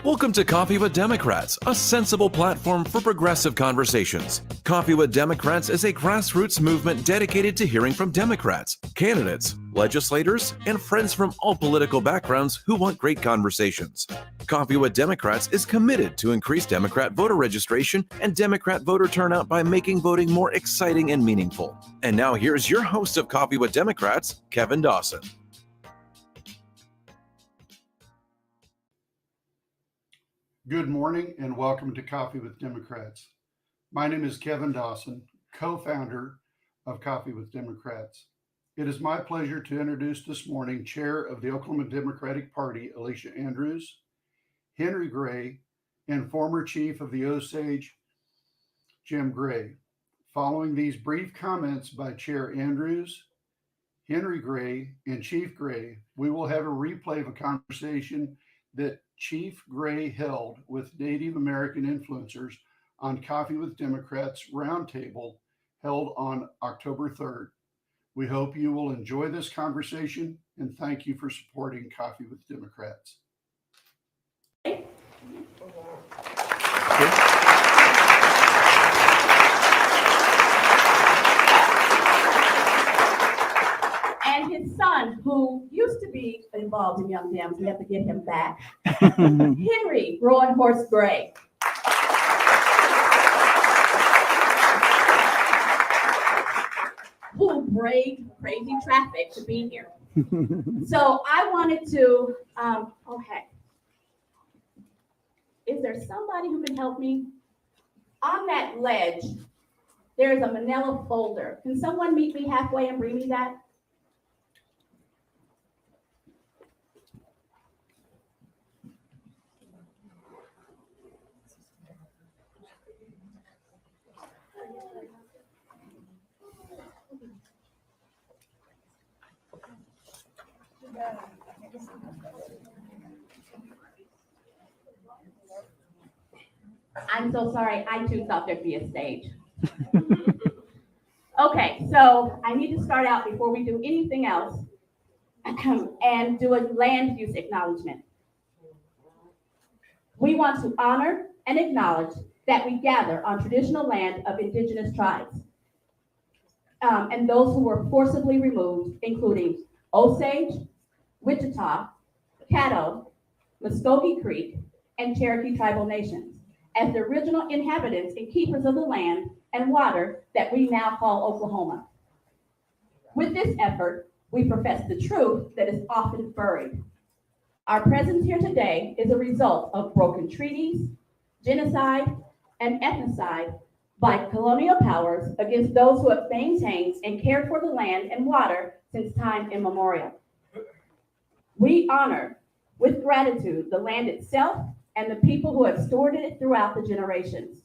Welcome to Coffee with Democrats, a sensible platform for progressive conversations. Coffee with Democrats is a grassroots movement dedicated to hearing from Democrats, candidates, legislators, and friends from all political backgrounds who want great conversations. Coffee with Democrats is committed to increase Democrat voter registration and Democrat voter turnout by making voting more exciting and meaningful. And now here's your host of Coffee with Democrats, Kevin Dawson. Good morning and welcome to Coffee with Democrats. My name is Kevin Dawson, co-founder of Coffee with Democrats. It is my pleasure to introduce this morning Chair of the Oklahoma Democratic Party, Alicia Andrews, Henry Gray, and former Chief of the Osage, Jim Gray. Following these brief comments by Chair Andrews, Henry Gray, and Chief Gray, we will have a replay of a conversation that Chief Gray held with Native American influencers on Coffee with Democrats Roundtable held on October 3rd. We hope you will enjoy this conversation and thank you for supporting Coffee with Democrats. And his son, who used to be involved in Young Dems, we have to get him back, Henry Roy Horse Gray. Who braved crazy traffic to be here. So I wanted to, is there somebody who can help me? On that ledge, there is a manila folder. Can someone meet me halfway and bring me that? I'm so sorry, I too thought there'd be a stage. Okay, so I need to start out before we do anything else and do a land use acknowledgement. We want to honor and acknowledge that we gather on traditional land of indigenous tribes and those who were forcibly removed, including Osage, Wichita, Caddo, Muskogee Creek, and Cherokee tribal nations, as the original inhabitants and keepers of the land and water that we now call Oklahoma. With this effort, we profess the truth that is often buried. Our presence here today is a result of broken treaties, genocide, and ethnocide by colonial powers against those who have maintained and cared for the land and water since time immemorial. We honor with gratitude the land itself and the people who have stored it throughout the generations.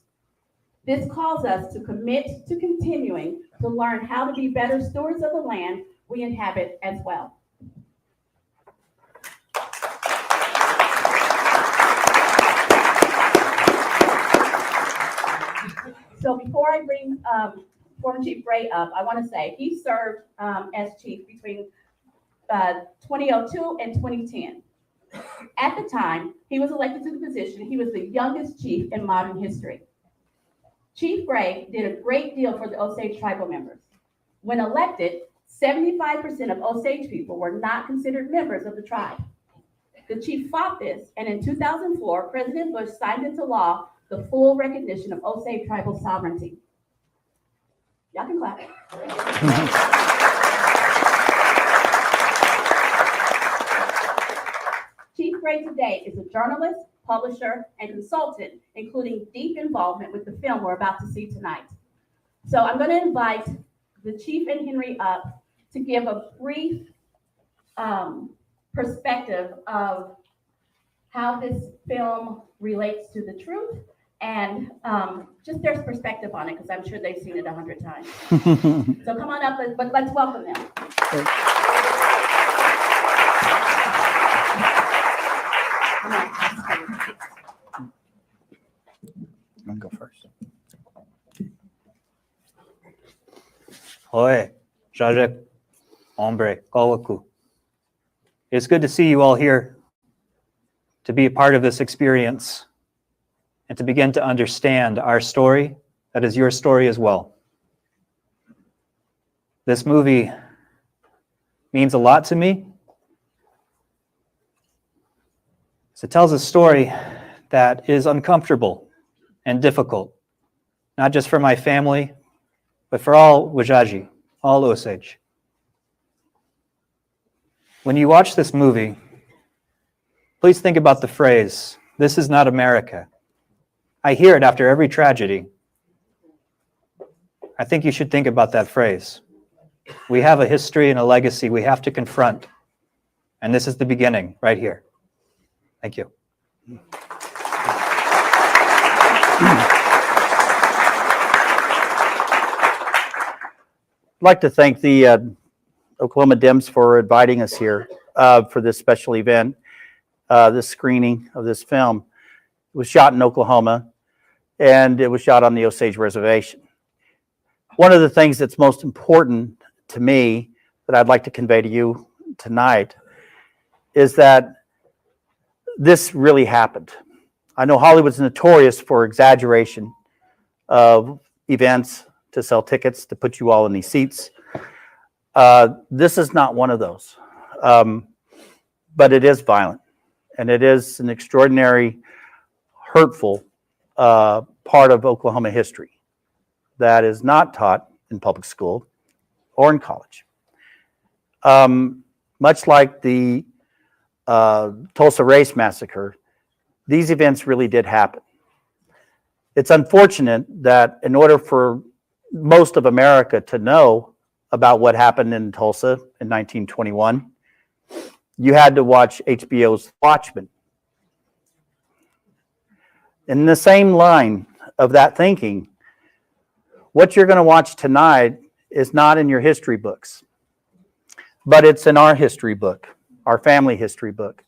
This calls us to commit to continuing to learn how to be better stewards of the land we inhabit as well. So before I bring former Chief Gray up, I want to say he served as chief between 2002 and 2010. At the time he was elected to the position, he was the youngest chief in modern history. Chief Gray did a great deal for the Osage tribal members. When elected, 75% of Osage people were not considered members of the tribe. The chief fought this, and in 2004, President Bush signed into law the full recognition of Osage tribal sovereignty. Y'all can clap. Chief Gray today is a journalist, publisher, and consultant, including deep involvement with the film we're about to see tonight. So I'm going to invite the Chief and Henry up to give a brief perspective of how this film relates to the truth and just their perspective on it, because I'm sure they've seen it 100 times. So come on up, but let's welcome them. I'm gonna go first. Hoi, Jajek, Ombre, Kawaku. It's good to see you all here, to be a part of this experience, and to begin to understand our story that is your story as well. This movie means a lot to me. It tells a story that is uncomfortable and difficult, not just for my family, but for all Wajaji, all Osage. When you watch this movie, please think about the phrase, "This is not America." I hear it after every tragedy. I think you should think about that phrase. We have a history and a legacy we have to confront, and this is the beginning right here. Thank you. I'd like to thank the OKDEMS for inviting us here for this special event, this screening of this film. It was shot in Oklahoma, and it was shot on the Osage Reservation. One of the things that's most important to me that I'd like to convey to you tonight is that this really happened. I know Hollywood's notorious for exaggeration of events to sell tickets, to put you all in these seats. This is not one of those, but it is violent, and it is an extraordinary, hurtful part of Oklahoma history that is not taught in public school or in college. Much like the Tulsa Race Massacre, these events really did happen. It's unfortunate that in order for most of America to know about what happened in Tulsa in 1921, you had to watch HBO's Watchmen. In the same line of that thinking, what you're going to watch tonight is not in your history books, but it's in our history book, our family history book,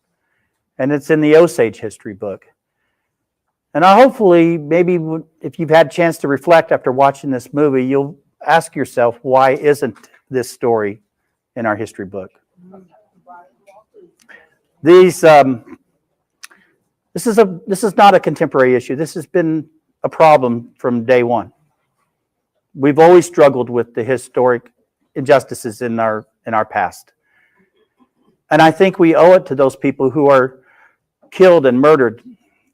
and it's in the Osage history book. And hopefully, maybe if you've had a chance to reflect after watching this movie, you'll ask yourself, why isn't this story in our history book? This is not a contemporary issue. This has been a problem from day one. We've always struggled with the historic injustices in our past. And I think we owe it to those people who are killed and murdered,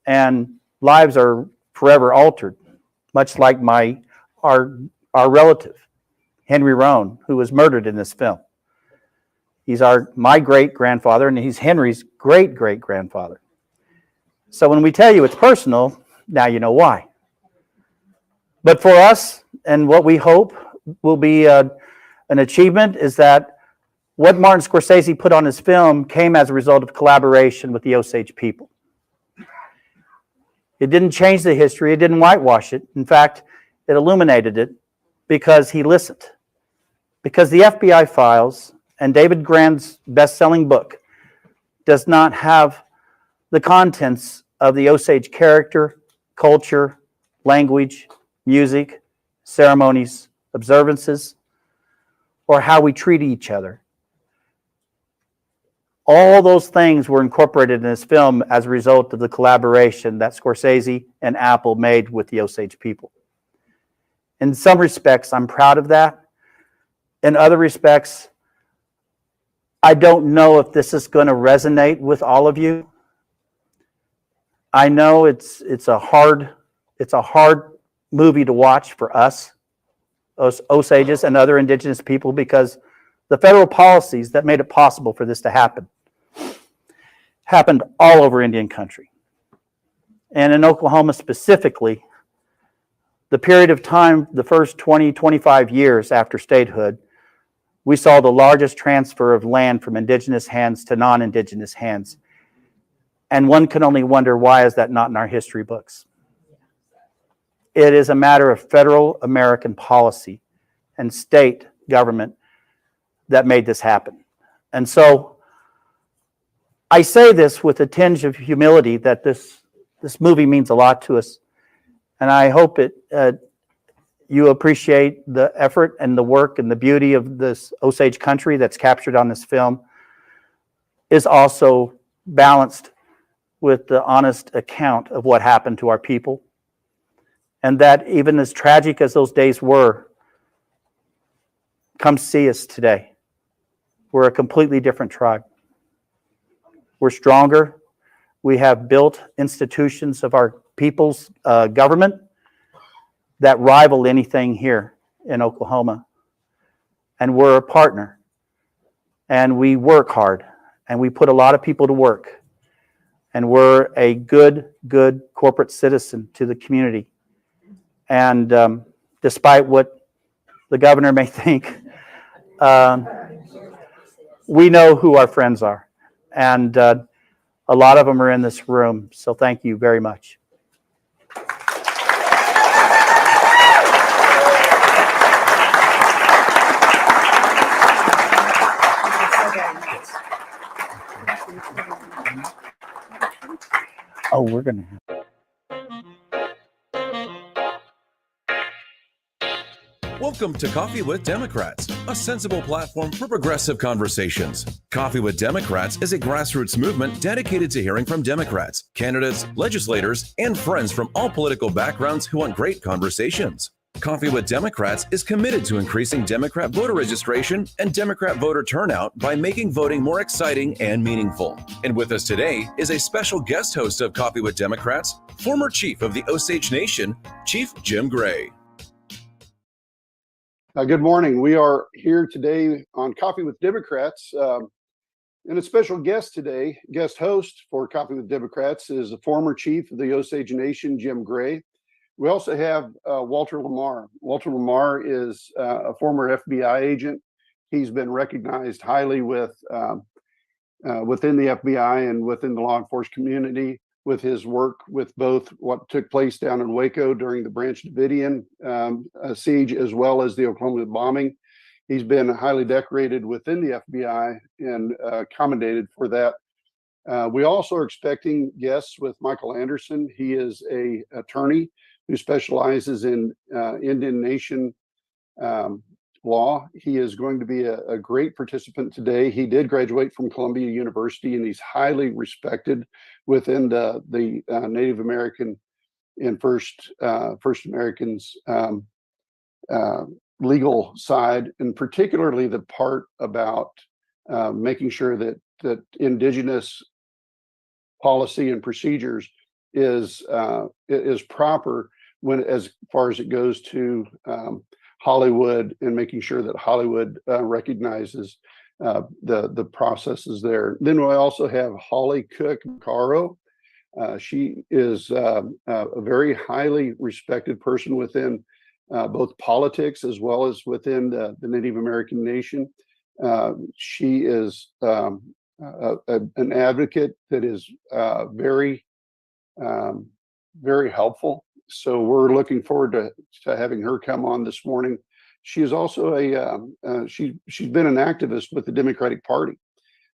and lives are forever altered, much like our relative, Henry Roan, who was murdered in this film. He's my great-grandfather, and he's Henry's great-great-grandfather. So when we tell you it's personal, now you know why. But for us, and what we hope will be an achievement, is that what Martin Scorsese put on his film came as a result of collaboration with the Osage people. It didn't change the history. It didn't whitewash it. In fact, It illuminated it because he listened. Because the FBI files and David Grand's best-selling book does not have the contents of the Osage character, culture, language, music, ceremonies, observances, or how we treat each other. All those things were incorporated in this film as a result of the collaboration that Scorsese and Apple made with the Osage people. In some respects, I'm proud of that. In other respects, I don't know if this is going to resonate with all of you. I know it's a hard movie to watch for us, Osages and other indigenous people, because the federal policies that made it possible for this to happen happened all over Indian country. And in Oklahoma specifically, the period of time, the first 20, 25 years after statehood, we saw the largest transfer of land from indigenous hands to non-indigenous hands. And one can only wonder, why is that not in our history books? It is a matter of federal American policy and state government that made this happen. And so I say this with a tinge of humility, that this movie means a lot to us. And I hope you appreciate the effort and the work and the beauty of this Osage country that's captured on this film is also balanced with the honest account of what happened to our people. And that even as tragic as those days were, come see us today. We're a completely different tribe. We're stronger. We have built institutions of our people's government that rival anything here in Oklahoma. And we're a partner. And we work hard. And we put a lot of people to work. And we're a good corporate citizen to the community. And despite what the governor may think, we know who our friends are. And a lot of them are in this room. So thank you very much. Oh, we're going to have. Welcome to Coffee with Democrats, a sensible platform for progressive conversations. Coffee with Democrats is a grassroots movement dedicated to hearing from Democrats, candidates, legislators, and friends from all political backgrounds who want great conversations. Coffee with Democrats is committed to increasing Democrat voter registration and Democrat voter turnout by making voting more exciting and meaningful. And with us today is a special guest host of Coffee with Democrats, former chief of the Osage Nation, Chief Jim Gray. Good morning. We are here today on Coffee with Democrats. And a special guest today, guest host for Coffee with Democrats, is the former chief of the Osage Nation, Jim Gray. We also have Walter Lamar. Walter Lamar is a former FBI agent. He's been recognized highly within the FBI and within the law enforcement community with his work with both what took place down in Waco during the Branch Davidian siege, as well as the Oklahoma bombing. He's been highly decorated within the FBI and commended for that. We also are expecting guests with Michael Anderson. He is an attorney who specializes in Indian Nation law. He is going to be a great participant today. He did graduate from Columbia University, and he's highly respected within the Native American and First Americans legal side, and particularly the part about making sure that Indigenous policy and procedures is proper when, as far as it goes to Hollywood, and making sure that Hollywood recognizes the processes there. Then we also have Holly Cook Caro. She is a very highly respected person within both politics as well as within the Native American nation. She is an advocate that is very helpful So we're looking forward to having her come on this morning. She is also she's been an activist with the Democratic Party.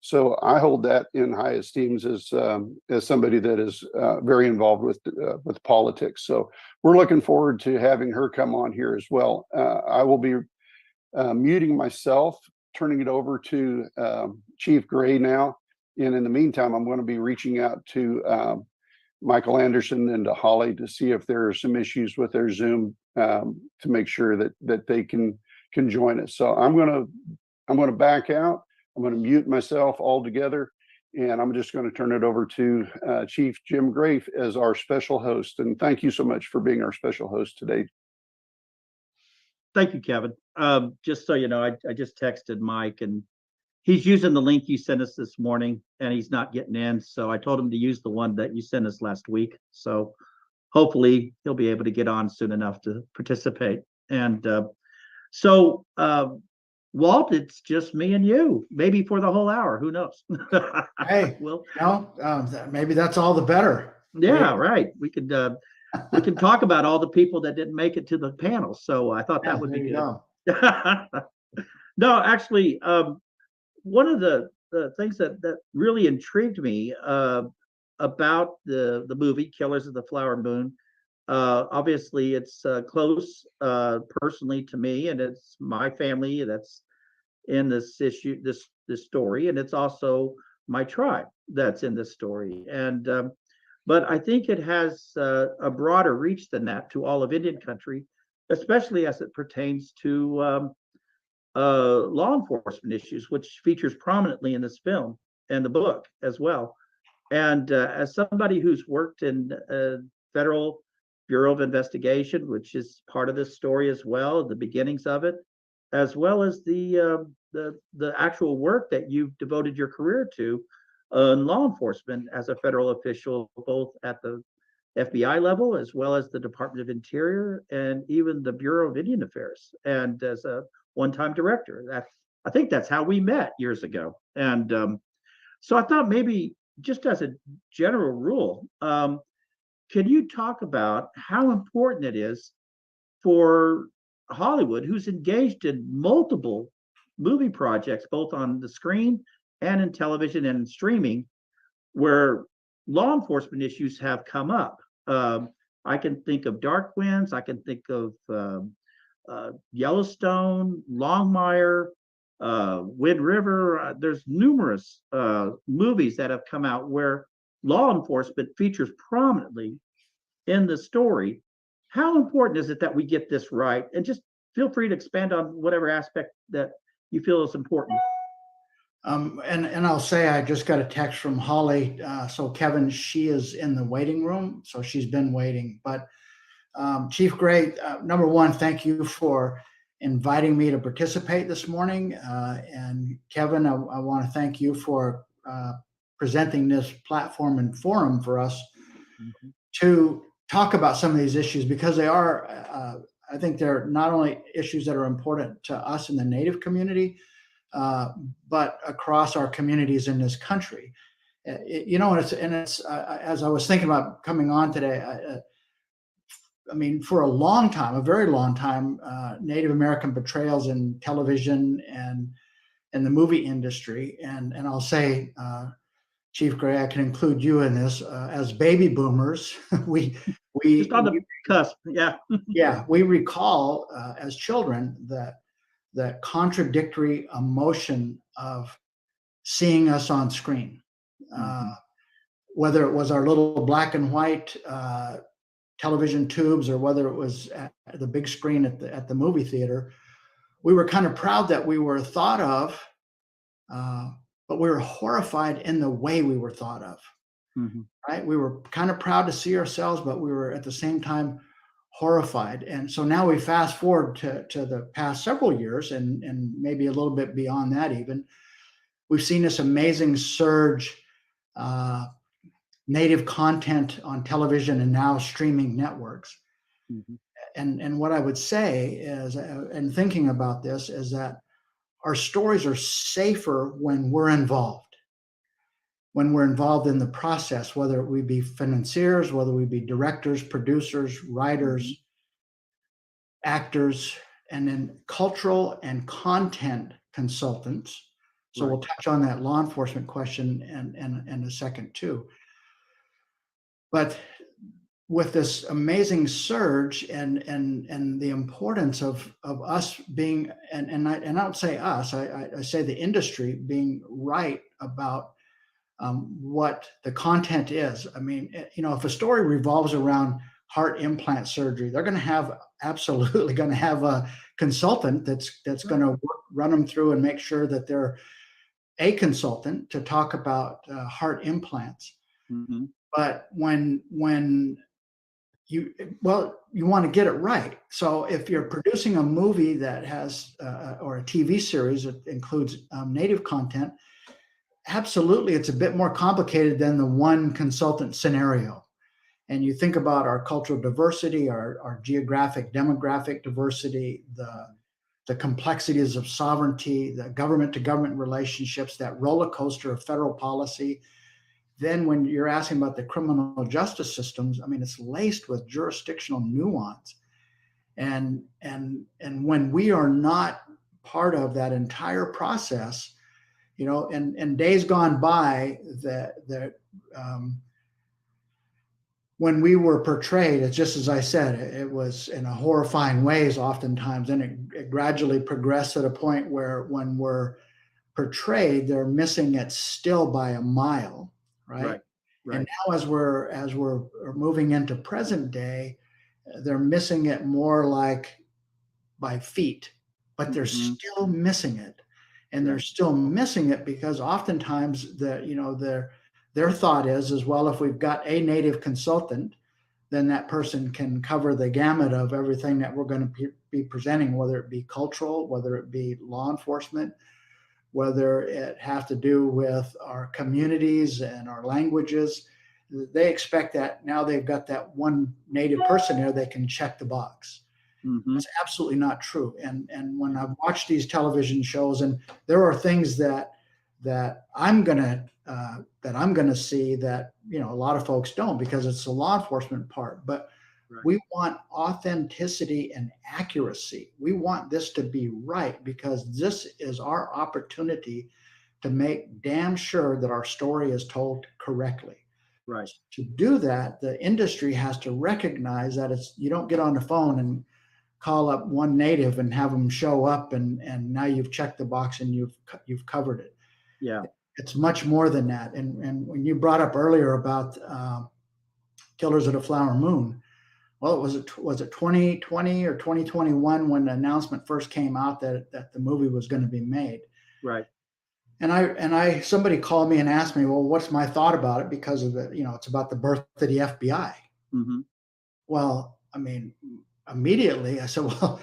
So I hold that in high esteem as somebody that is very involved with politics. So we're looking forward to having her come on here as well. I will be muting myself, turning it over to Chief Gray now. And in the meantime, I'm going to be reaching out to Michael Anderson and to Holly to see if there are some issues with their Zoom to make sure that they can join us. So I'm going to back out. I'm going to mute myself altogether, and I'm just going to turn it over to Chief Jim Grafe as our special host. And thank you so much for being our special host today. Thank you, Kevin. Just so you know, I just texted Mike, and he's using the link you sent us this morning, and he's not getting in. So I told him to use the one that you sent us last week. So hopefully he'll be able to get on soon enough to participate. And Walt, it's just me and you, maybe for the whole hour. Who knows? Hey, well, maybe that's all the better. Yeah, right. We could talk about all the people that didn't make it to the panel. So I thought that would be good. No, actually, one of the things that really intrigued me about the movie Killers of the Flower Moon, obviously it's close personally to me, and it's my family that's in this story, and it's also my tribe that's in this story. And but I think it has a broader reach than that to all of Indian country, especially as it pertains to law enforcement issues, which features prominently in this film and the book as well. And as somebody who's worked in Federal Bureau of Investigation, which is part of this story as well, the beginnings of it, as well as the actual work that you've devoted your career to in law enforcement as a federal official, both at the FBI level as well as the Department of Interior and even the Bureau of Indian Affairs, and as a one-time director. I think that's how we met years ago. And so I thought maybe just as a general rule, can you talk about how important it is for Hollywood, who's engaged in multiple movie projects, both on the screen and in television and in streaming, where law enforcement issues have come up? I can think of Dark Winds, I can think of Yellowstone, Longmire, Wind River. There's numerous movies that have come out where law enforcement features prominently in the story. How important is it that we get this right? And just feel free to expand on whatever aspect that you feel is important. And I'll say I just got a text from Holly. So Kevin, she is in the waiting room, so she's been waiting. But Chief Gray, number one, thank you for inviting me to participate this morning. And Kevin, I want to thank you for presenting this platform and forum for us to talk about some of these issues, because they are, I think they're not only issues that are important to us in the Native community, but across our communities in this country. It's as I was thinking about coming on today, I mean, for a long time, a very long time, Native American portrayals in television and in the movie industry, and I'll say, Chief Gray, I can include you in this, as baby boomers, we just on the cusp, yeah. Yeah, we recall as children that contradictory emotion of seeing us on screen, whether it was our little black and white television tubes or whether it was at the big screen at the movie theater. We were kind of proud that we were thought of, but we were horrified in the way we were thought of. Right? We were kind of proud to see ourselves, but we were at the same time horrified. And so now we fast forward to the past several years, and maybe a little bit beyond that even. We've seen this amazing surge, Native content on television and now streaming networks. And what I would say is, and thinking about this, is that our stories are safer when we're involved. when we're involved in the process, whether we be financiers, whether we be directors, producers, writers, actors, and then cultural and content consultants. So we'll touch on that law enforcement question in a second too. But with this amazing surge and the importance of us being, and I don't say us, I say the industry being right about what the content is. I mean, you know, if a story revolves around heart implant surgery, they're going to have absolutely going to have a consultant that's going to run them through and make sure that they're a consultant to talk about heart implants. Mm-hmm. But when you want to get it right. So if you're producing a movie that has or a TV series that includes native content, absolutely, it's a bit more complicated than the one consultant scenario. And you think about our cultural diversity, our geographic, demographic diversity, the complexities of sovereignty, the government to government relationships, that roller coaster of federal policy. Then when you're asking about the criminal justice systems, I mean, it's laced with jurisdictional nuance. And when we are not part of that entire process, you know, and days gone by that when we were portrayed, it's just as I said, it was in a horrifying ways oftentimes, and it gradually progressed to the point where when we're portrayed, they're missing it still by a mile, right? And now as we're moving into present day, they're missing it more like by feet, but they're still missing it. And they're still missing it because oftentimes their thought is, well, if we've got a native consultant, then that person can cover the gamut of everything that we're going to be presenting, whether it be cultural, whether it be law enforcement, whether it have to do with our communities and our languages. They expect that now they've got that one native person there, they can check the box. Mm-hmm. That's absolutely not true. And when I've watched these television shows, and there are things that I'm gonna see that, you know, a lot of folks don't, because it's the law enforcement part. But we want authenticity and accuracy. We want this to be right, because this is our opportunity to make damn sure that our story is told correctly. Right. To do that, the industry has to recognize that you don't get on the phone and call up one native and have them show up and now you've checked the box and you've covered it. Yeah. It's much more than that. And when you brought up earlier about Killers of the Flower Moon, well, was it 2020 or 2021 when the announcement first came out that the movie was going to be made? Right. And somebody called me and asked me, well, what's my thought about it? Because of it's about the birth of the FBI. Mm-hmm. Well, I mean, immediately I said, well,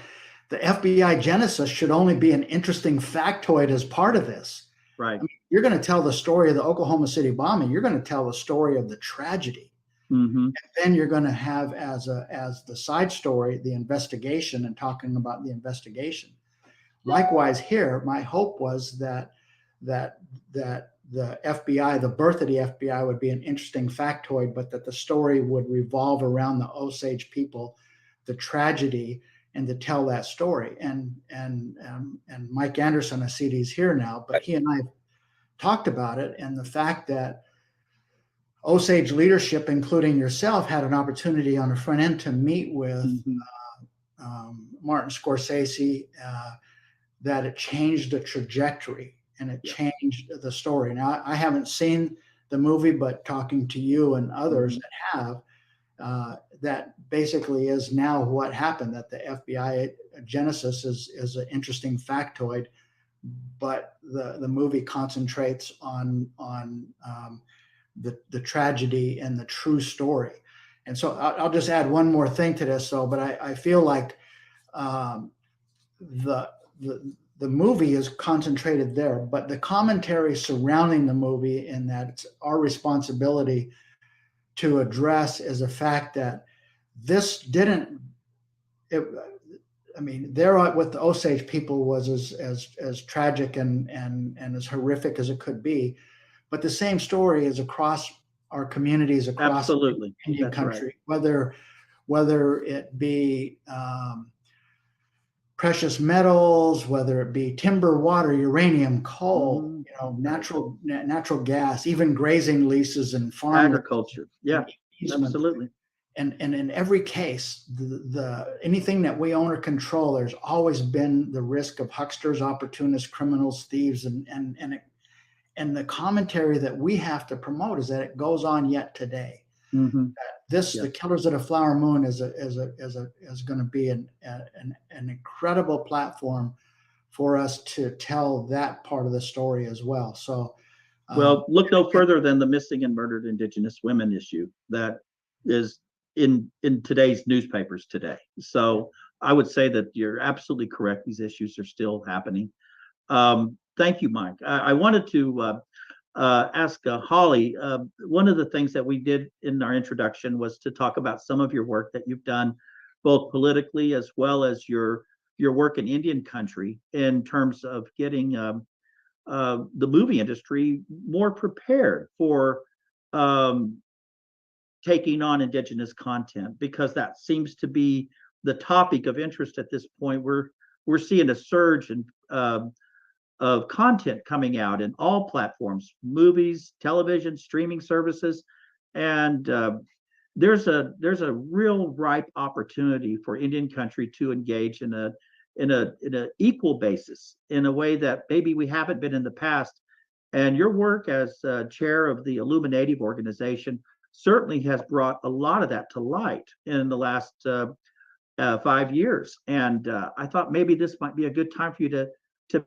the FBI genesis should only be an interesting factoid as part of this. Right. I mean, you're going to tell the story of the Oklahoma City bombing. You're going to tell the story of the tragedy. Mm-hmm. And then you're going to have as the side story, the investigation and talking about the investigation. Likewise here, my hope was that the FBI, the birth of the FBI would be an interesting factoid, but that the story would revolve around the Osage people, the tragedy, and to tell that story. And Mike Anderson, I see he's here now, but he and I talked about it, and the fact that Osage leadership, including yourself, had an opportunity on the front end to meet with Martin Scorsese, that it changed the trajectory and it changed the story. Now, I haven't seen the movie, but talking to you and others that have, that basically is now what happened, that the FBI genesis is an interesting factoid, but the movie concentrates on the tragedy and the true story. And so I'll just add one more thing to this, but I feel like the movie is concentrated there, but the commentary surrounding the movie, and that it's our responsibility to address, is the fact that this there with the Osage people was as tragic and as horrific as it could be, but the same story is across our communities, across Absolutely. Indian That's country, right. whether it be precious metals, whether it be timber, water, uranium, coal, Mhm. you know, natural gas, even grazing leases and farm Agriculture. Yeah, easements. absolutely. And in every case, the anything that we own or control, there's always been the risk of hucksters, opportunists, criminals, thieves, and the commentary that we have to promote is that it goes on yet today. Mhm. This, Yes. the Killers of the Flower Moon, is going to be an incredible platform for us to tell that part of the story as well. So, Well, look no further than the missing and murdered Indigenous women issue that is in today's newspapers today. So I would say that you're absolutely correct. These issues are still happening. Thank you, Mike. I wanted to ask Holly. One of the things that we did in our introduction was to talk about some of your work that you've done, both politically as well as your work in Indian country, in terms of getting the movie industry more prepared for taking on Indigenous content, because that seems to be the topic of interest at this point. We're seeing a surge in of content coming out in all platforms, movies, television, streaming services, and there's a real ripe opportunity for Indian country to engage in a equal basis, in a way that maybe we haven't been in the past. And your work as chair of the Illuminative organization certainly has brought a lot of that to light in the last 5 years. And I thought maybe this might be a good time for you to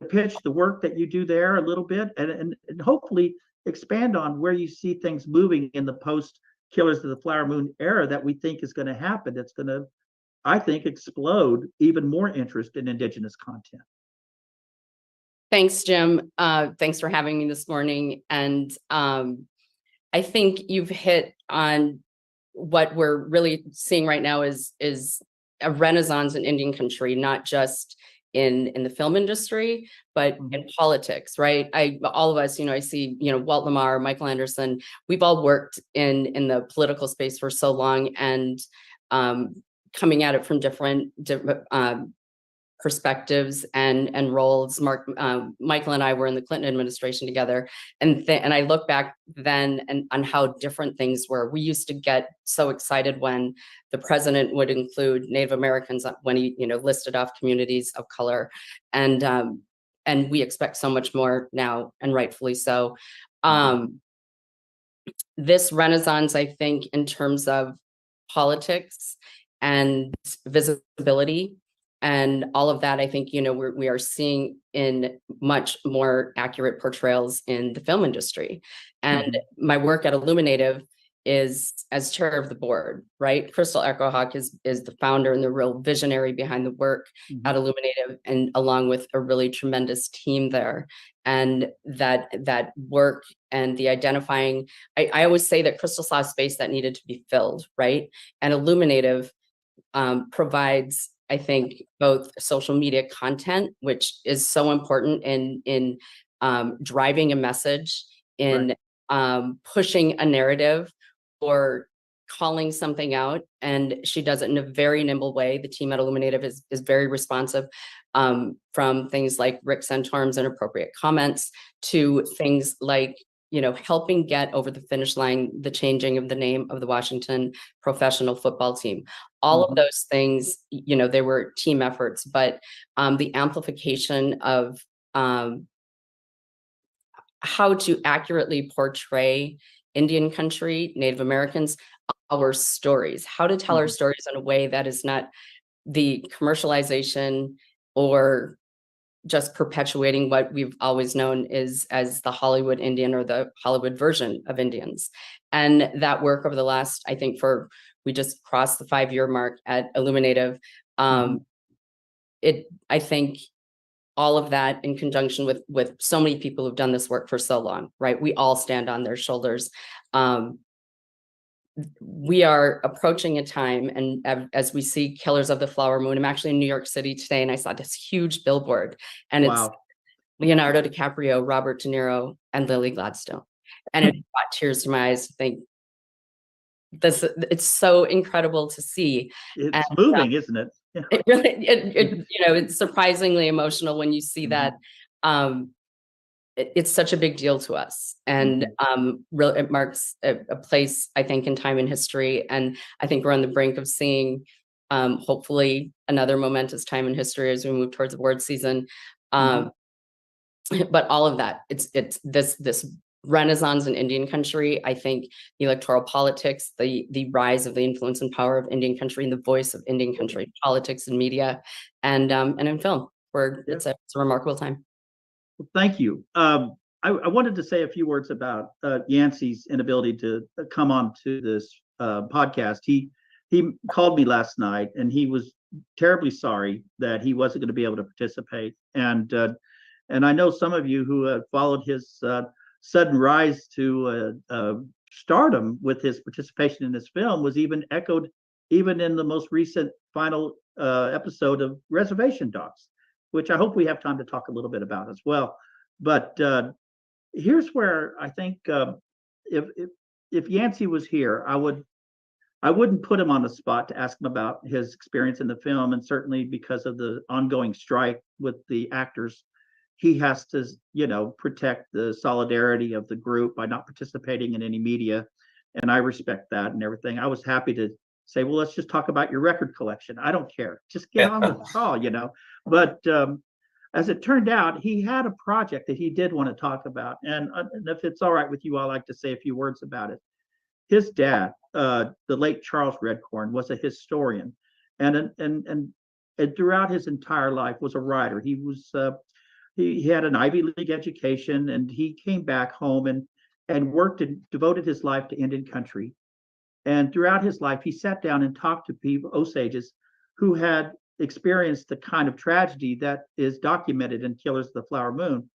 pitch the work that you do there a little bit, and hopefully expand on where you see things moving in the post Killers of the Flower Moon era that we think is going to happen. It's going to, I think, explode even more interest in Indigenous content. Thanks, Jim. Thanks for having me this morning. And I think you've hit on what we're really seeing right now is a renaissance in Indian country, not just in the film industry, but in politics, right? All of us, I see, Walt Lamar, Michael Anderson, we've all worked in the political space for so long, and coming at it from different perspectives and roles. Michael and I were in the Clinton administration together, and I look back then and on how different things were. We used to get so excited when the president would include Native Americans when he listed off communities of color, and we expect so much more now, and rightfully so. This renaissance, I think, in terms of politics and visibility and all of that, I think, we are seeing in much more accurate portrayals in the film industry. And my work at Illuminative is as chair of the board, right? Crystal Echohawk is the founder and the real visionary behind the work at Illuminative, and along with a really tremendous team there. And that work and the identifying, I always say that Crystal saw a space that needed to be filled, right? And Illuminative provides, I think, both social media content, which is so important in driving a message, in pushing a narrative, or calling something out. And she does it in a very nimble way. The team at Illuminative is very responsive, from things like Rick Santorum's inappropriate comments to things like, helping get over the finish line the changing of the name of the Washington professional football team. All of those things, they were team efforts, but the amplification of how to accurately portray Indian country, Native Americans, our stories, how to tell our stories in a way that is not the commercialization or just perpetuating what we've always known is as the Hollywood Indian or the Hollywood version of Indians. And that work over the last, I think we just crossed the 5-year mark at Illuminative. I think all of that in conjunction with so many people who've done this work for so long, right? We all stand on their shoulders. We are approaching a time, and as we see Killers of the Flower Moon, I'm actually in New York City today, and I saw this huge billboard, and it's Leonardo DiCaprio, Robert De Niro, and Lily Gladstone. And it brought tears to my eyes to think this, it's so incredible to see. It's And, moving, isn't it? Yeah. it really, it's surprisingly emotional when you see that. It's such a big deal to us, and really it marks a place, I think, in time and history. And I think we're on the brink of seeing hopefully another momentous time in history as we move towards award season. But all of that, it's this renaissance in Indian country. I think the electoral politics, the rise of the influence and power of Indian country, and the voice of Indian country politics and media, and in film, where it's a remarkable time. Well, thank you. I wanted to say a few words about Yancey's inability to come on to this podcast. He called me last night, and he was terribly sorry that he wasn't going to be able to participate. And I know some of you who have followed his sudden rise to stardom with his participation in this film was even echoed even in the most recent final episode of Reservation Dogs, which I hope we have time to talk a little bit about as well. But here's where I think if Yancey was here, I wouldn't put him on the spot to ask him about his experience in the film, and certainly because of the ongoing strike with the actors, he has to, protect the solidarity of the group by not participating in any media, and I respect that and everything. I was happy to say, well, let's just talk about your record collection. I don't care. Just get on the call, But as it turned out, he had a project that he did want to talk about. And if it's all right with you, I'd like to say a few words about it. His dad, the late Charles Redcorn, was a historian, and throughout his entire life was a writer. He was he had an Ivy League education, and he came back home and worked and devoted his life to Indian country. And throughout his life, he sat down and talked to people, Osages, who had experienced the kind of tragedy that is documented in Killers of the Flower Moon.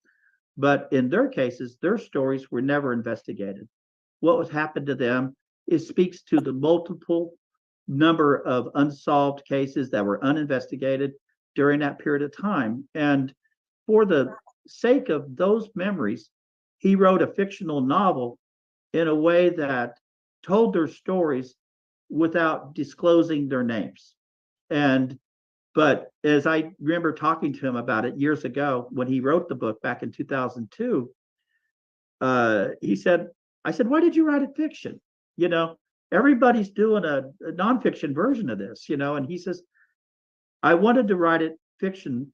But in their cases, their stories were never investigated. What was happened to them speaks to the multiple number of unsolved cases that were uninvestigated during that period of time. And for the sake of those memories, he wrote a fictional novel in a way that told their stories without disclosing their names. But as I remember talking to him about it years ago when he wrote the book back in 2002, I said, why did you write it fiction? Everybody's doing a nonfiction version of this, and he says, I wanted to write it fiction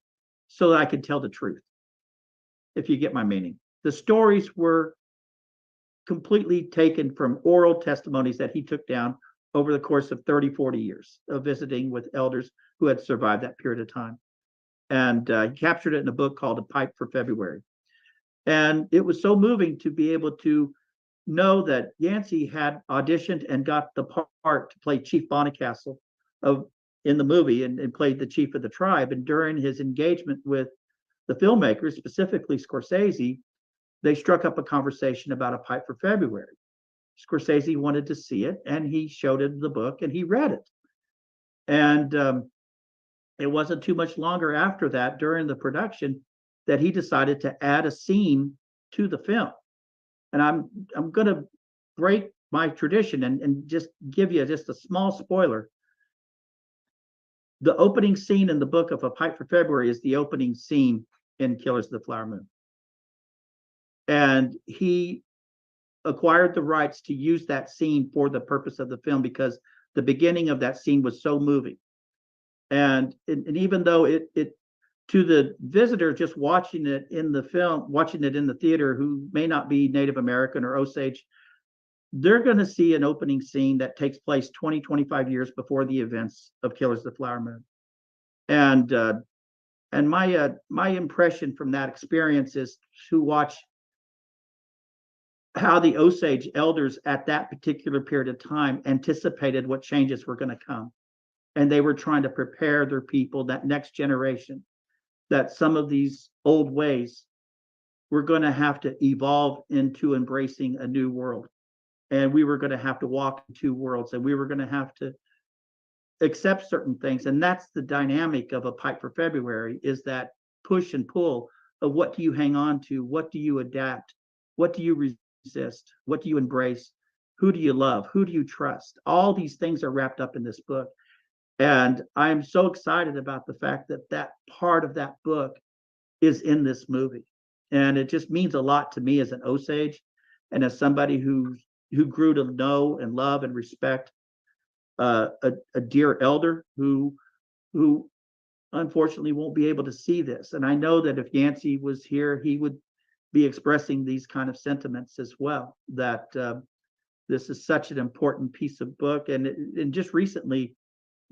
so that I could tell the truth, if you get my meaning. The stories were completely taken from oral testimonies that he took down over the course of 30, 40 years of visiting with elders who had survived that period of time. And he captured it in a book called A Pipe for February. And it was so moving to be able to know that Yancey had auditioned and got the part to play Chief Bonnicastle in the movie and played the chief of the tribe. And during his engagement with the filmmakers, specifically Scorsese, they struck up a conversation about A Pipe for February. Scorsese wanted to see it, and he showed him the book, and he read it. And it wasn't too much longer after that, during the production, that he decided to add a scene to the film. And I'm going to break my tradition and just give you just a small spoiler. The opening scene in the book of A Pipe for February is the opening scene in Killers of the Flower Moon. And he acquired the rights to use that scene for the purpose of the film because the beginning of that scene was so moving. And even though it to the visitor just watching it in the film, watching it in the theater, who may not be Native American or Osage, they're going to see an opening scene that takes place 20, 25 years before the events of Killers of the Flower Moon. And my impression from that experience is to watch how the Osage elders at that particular period of time anticipated what changes were going to come. And they were trying to prepare their people, that next generation, that some of these old ways were going to have to evolve into embracing a new world. And we were going to have to walk in two worlds, and we were going to have to accept certain things. And that's the dynamic of A Pipe for February, is that push and pull of what do you hang on to? What do you adapt? What do you resist? What do you embrace? Who do you love? Who do you trust? All these things are wrapped up in this book. And I'm so excited about the fact that that part of that book is in this movie. And it just means a lot to me as an Osage and as somebody who grew to know and love and respect a dear elder who unfortunately won't be able to see this. And I know that if Yancey was here, he would be expressing these kind of sentiments as well, that this is such an important piece of book. And just recently,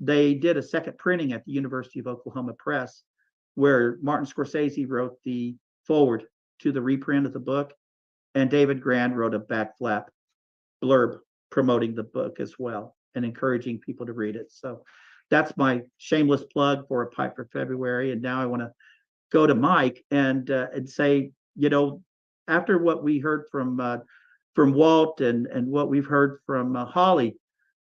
they did a second printing at the University of Oklahoma Press, where Martin Scorsese wrote the foreword to the reprint of the book, and David Grand wrote a back flap blurb promoting the book as well and encouraging people to read it. So that's my shameless plug for A Pipe for February. And now I want to go to Mike and say, after what we heard from Walt and what we've heard from Holly,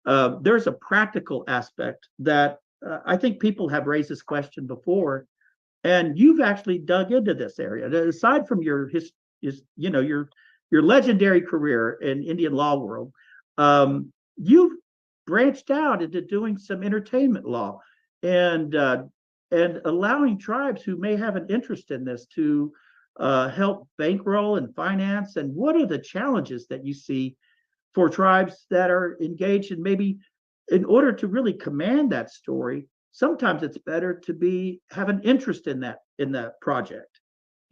there's a practical aspect that I think people have raised this question before, and you've actually dug into this area. Aside from your legendary career in Indian law world, you've branched out into doing some entertainment law and allowing tribes who may have an interest in this to help bankroll and finance. And what are the challenges that you see for tribes that are engaged in, maybe in order to really command that story, sometimes it's better to have an interest in that project.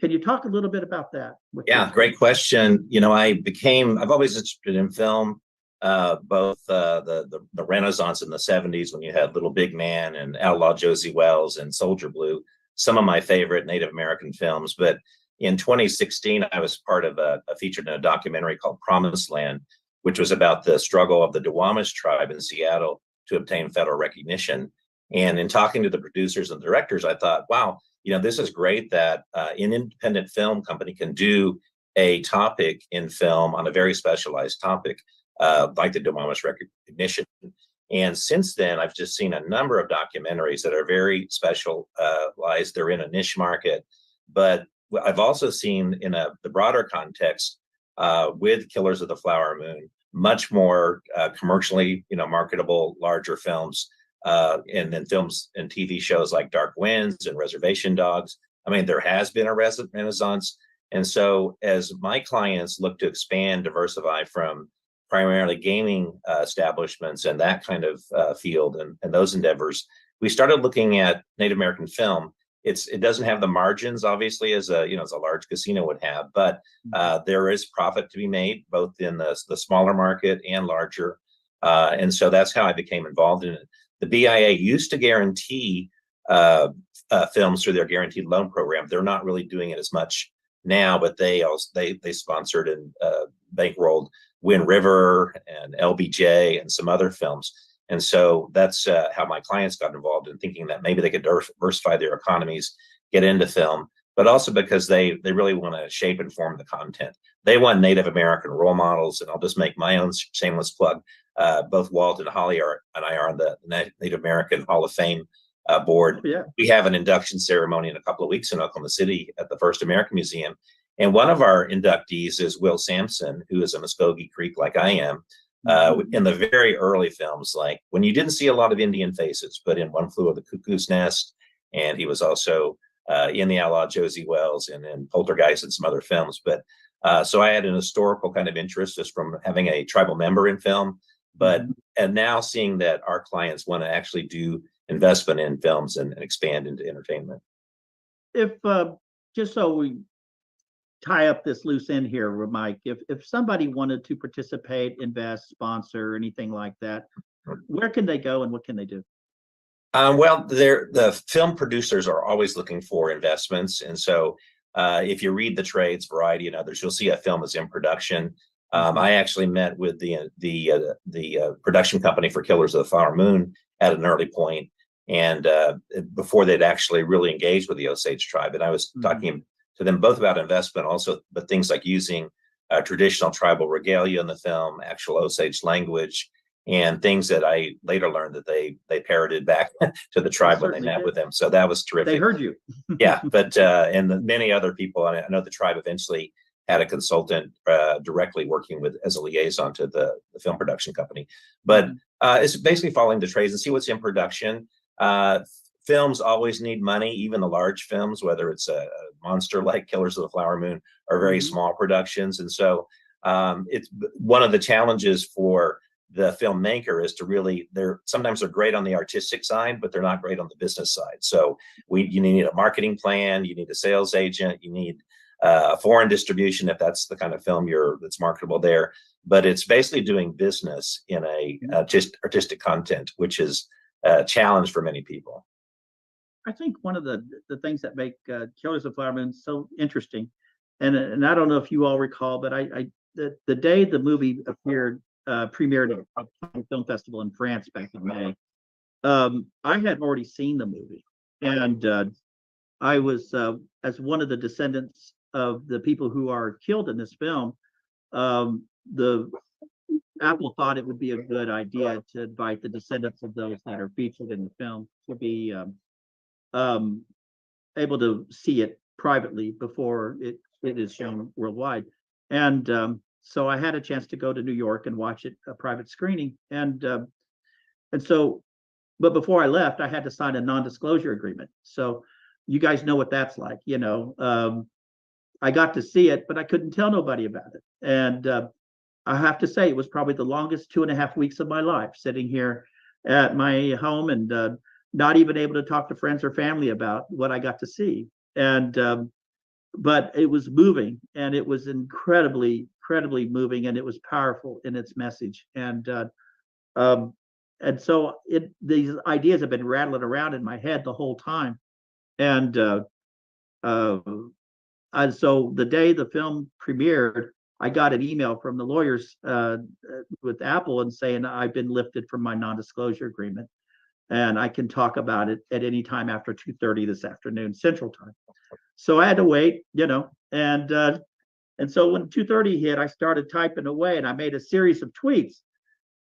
Can you talk a little bit about that? Yeah, great question. I've always interested in film, both the Renaissance in the 70s when you had Little Big Man and Outlaw Josie Wells and Soldier Blue, some of my favorite Native American films. But in 2016, I was part of featured in a documentary called Promised Land, which was about the struggle of the Duwamish tribe in Seattle to obtain federal recognition. And in talking to the producers and directors, I thought, wow, this is great that an independent film company can do a topic in film on a very specialized topic, like the Duwamish recognition. And since then, I've just seen a number of documentaries that are very specialized. They're in a niche market. But I've also seen in the broader context, with Killers of the Flower Moon, much more commercially, marketable, larger films, and then films and TV shows like Dark Winds and Reservation Dogs. I mean, there has been a renaissance. And so as my clients look to expand, diversify from primarily gaming establishments and that kind of field and those endeavors, we started looking at Native American film. It doesn't have the margins, obviously, as a large casino would have, but there is profit to be made both in the smaller market and larger. And so that's how I became involved in it. The BIA used to guarantee films through their guaranteed loan program. They're not really doing it as much now, but they sponsored and bankrolled Wind River and LBJ and some other films. And so that's how my clients got involved in thinking that maybe they could diversify their economies, get into film, but also because they really want to shape and form the content. They want Native American role models, and I'll just make my own shameless plug. Both Walt and Holly and I are on the Native American Hall of Fame board. Yeah. We have an induction ceremony in a couple of weeks in Oklahoma City at the First American Museum. And one of our inductees is Will Sampson, who is a Muskogee Creek like I am. In the very early films, like when you didn't see a lot of Indian faces, but in One Flew Over the Cuckoo's Nest, and he was also in the Outlaw Josie Wells and in Poltergeist and some other films. But so I had an historical kind of interest just from having a tribal member in film, and now seeing that our clients want to actually do investment in films and expand into entertainment. If just so we tie up this loose end here, Mike, if somebody wanted to participate, invest, sponsor, anything like that, where can they go and what can they do? Well, the film producers are always looking for investments. And so if you read the trades, Variety and others, you'll see a film is in production. I actually met with the production company for Killers of the Flower Moon at an early point, and before they'd actually really engaged with the Osage tribe. And I was talking to them both about investment, also, but things like using traditional tribal regalia in the film, actual Osage language, and things that I later learned that they parroted back to the tribe when they met with them. So that was terrific. They heard you. Yeah, but and many other people, I know the tribe eventually had a consultant directly working with as a liaison to the film production company. But it's basically following the trades and see what's in production. Films always need money, even the large films, whether it's a monster like Killers of the Flower Moon or very small productions. And so it's one of the challenges for the filmmaker is to really, sometimes they're great on the artistic side, but they're not great on the business side. So you need a marketing plan, you need a sales agent, you need a foreign distribution if that's the kind of film that's marketable there. But it's basically doing business in just artistic content, which is a challenge for many people. I think one of the things that make Killers of the Flower Moon so interesting, and I don't know if you all recall, but the day the movie premiered at a film festival in France back in May, I had already seen the movie, and I was as one of the descendants of the people who are killed in this film. The Apple thought it would be a good idea to invite the descendants of those that are featured in the film to be able to see it privately before it is shown worldwide. And so I had a chance to go to New York and watch it, a private screening. And so, but before I left, I had to sign a non-disclosure agreement. So you guys know what that's like, you know. I got to see it, but I couldn't tell nobody about it. And I have to say, it was probably the longest 2.5 weeks of my life, sitting here at my home and not even able to talk to friends or family about what I got to see. And but it was moving, and it was incredibly moving, and it was powerful in its message. And so these ideas have been rattling around in my head the whole time. And so the day the film premiered, I got an email from the lawyers with Apple and saying I've been lifted from my non-disclosure agreement, and I can talk about it at any time after 2:30 this afternoon Central Time. So I had to wait, you know, and so when 2:30 hit, I started typing away, and I made a series of tweets.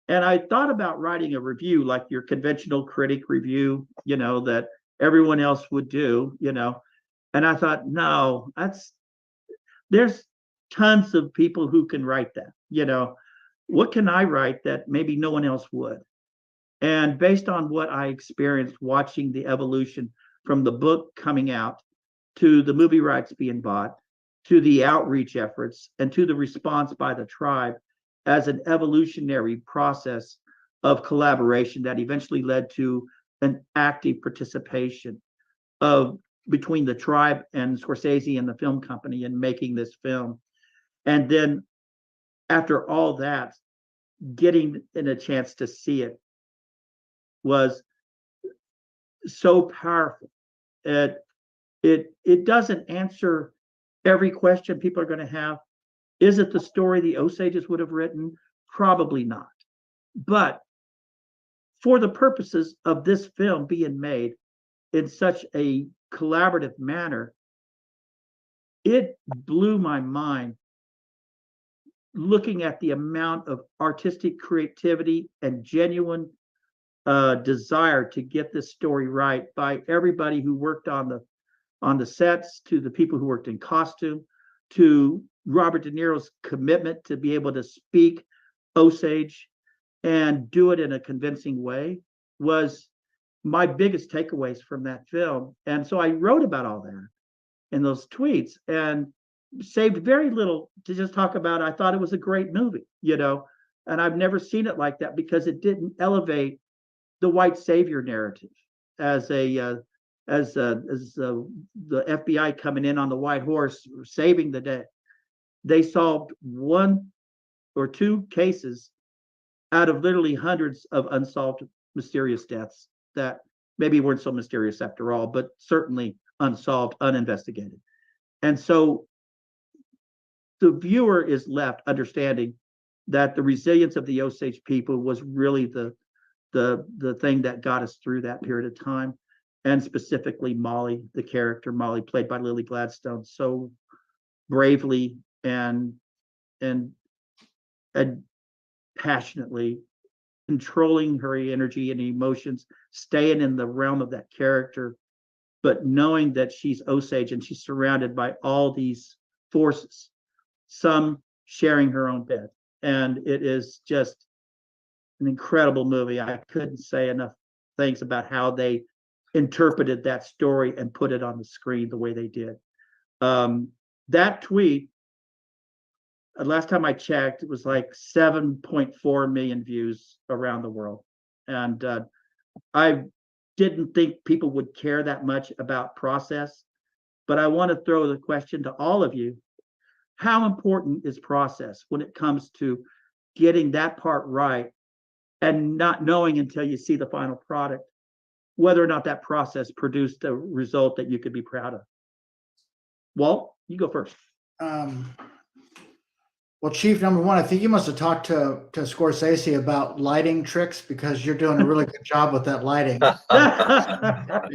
And I thought about writing a review, like your conventional critic review, you know, that everyone else would do, you know. And I thought, no, there's tons of people who can write that, you know. What can I write that maybe no one else would? And based on what I experienced watching the evolution from the book coming out to the movie rights being bought, to the outreach efforts, and to the response by the tribe as an evolutionary process of collaboration that eventually led to an active participation between the tribe and Scorsese and the film company in making this film. And then after all that, getting in a chance to see it was so powerful. It doesn't answer every question people are going to have. Is it the story the Osages would have written? Probably not. But for the purposes of this film being made in such a collaborative manner, it blew my mind looking at the amount of artistic creativity and genuine desire to get this story right by everybody who worked on the sets, to the people who worked in costume, to Robert De Niro's commitment to be able to speak Osage and do it in a convincing way was my biggest takeaways from that film. And so I wrote about all that in those tweets and saved very little to just talk about. I thought it was a great movie, you know, and I've never seen it like that because it didn't elevate the white savior narrative as the FBI coming in on the white horse saving the day. They solved 1 or 2 cases out of literally hundreds of unsolved mysterious deaths that maybe weren't so mysterious after all, but certainly unsolved, uninvestigated. And so the viewer is left understanding that the resilience of the Osage people was really the thing that got us through that period of time. And specifically Molly, the character Molly, played by Lily Gladstone, so bravely and passionately controlling her energy and emotions, staying in the realm of that character, but knowing that she's Osage and she's surrounded by all these forces some sharing her own bed. And it is just an incredible movie. I couldn't say enough things about how they interpreted that story and put it on the screen the way they did. That tweet, last time I checked, it was like 7.4 million views around the world. And I didn't think people would care that much about process, but I want to throw the question to all of you. How important is process when it comes to getting that part right and not knowing until you see the final product whether or not that process produced a result that you could be proud of? Walt, you go first. Well, Chief, number one, I think you must have talked to Scorsese about lighting tricks, because you're doing a really good job with that lighting.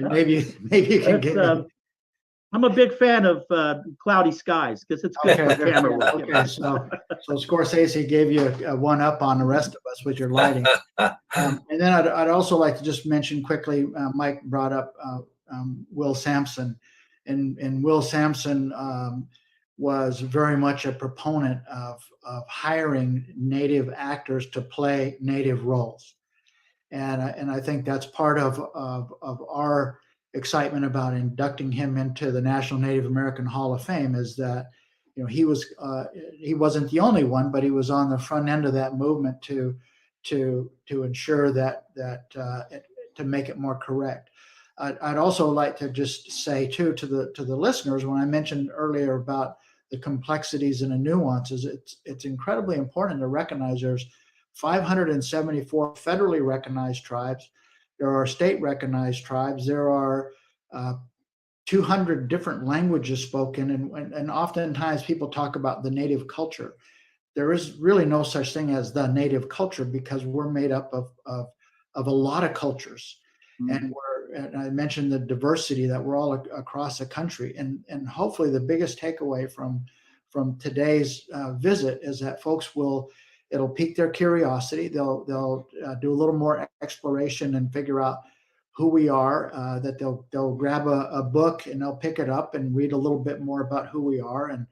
Maybe you can get. I'm a big fan of cloudy skies because it's good for camera work. Okay, so Scorsese gave you a one up on the rest of us with your lighting. And then I'd also like to just mention quickly, Mike brought up Will Sampson, and Will Sampson was very much a proponent of hiring Native actors to play Native roles. And I think that's part of our excitement about inducting him into the National Native American Hall of Fame, is that, you know, he wasn't the only one, but he was on the front end of that movement to ensure that to make it more correct. I'd also like to just say too to the listeners, when I mentioned earlier about the complexities and the nuances, it's incredibly important to recognize there's 574 federally recognized tribes. There are state recognized tribes. There are 200 different languages spoken. And oftentimes people talk about the native culture. There is really no such thing as the native culture, because we're made up of a lot of cultures. Mm-hmm. And I mentioned the diversity that we're all across the country. And hopefully the biggest takeaway from today's visit is that folks it'll pique their curiosity. They'll do a little more exploration and figure out who we are, that they'll grab a book and they'll pick it up and read a little bit more about who we are. And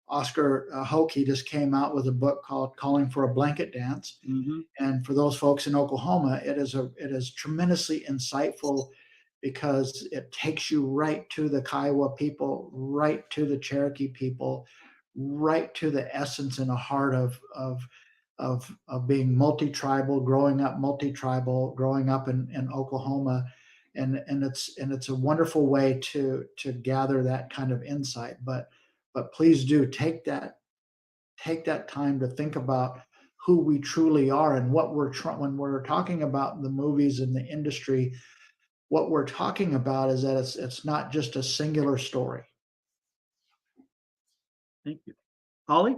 Oscar Hoke just came out with a book called Calling for a Blanket Dance. Mm-hmm. And for those folks in Oklahoma, it is tremendously insightful, because it takes you right to the Kiowa people, right to the Cherokee people, right to the essence and the heart of being multi-tribal, growing up in Oklahoma. And it's a wonderful way to gather that kind of insight. But please do take that time to think about who we truly are and what when we're talking about the movies and the industry. What we're talking about is that it's not just a singular story. Thank you. Holly?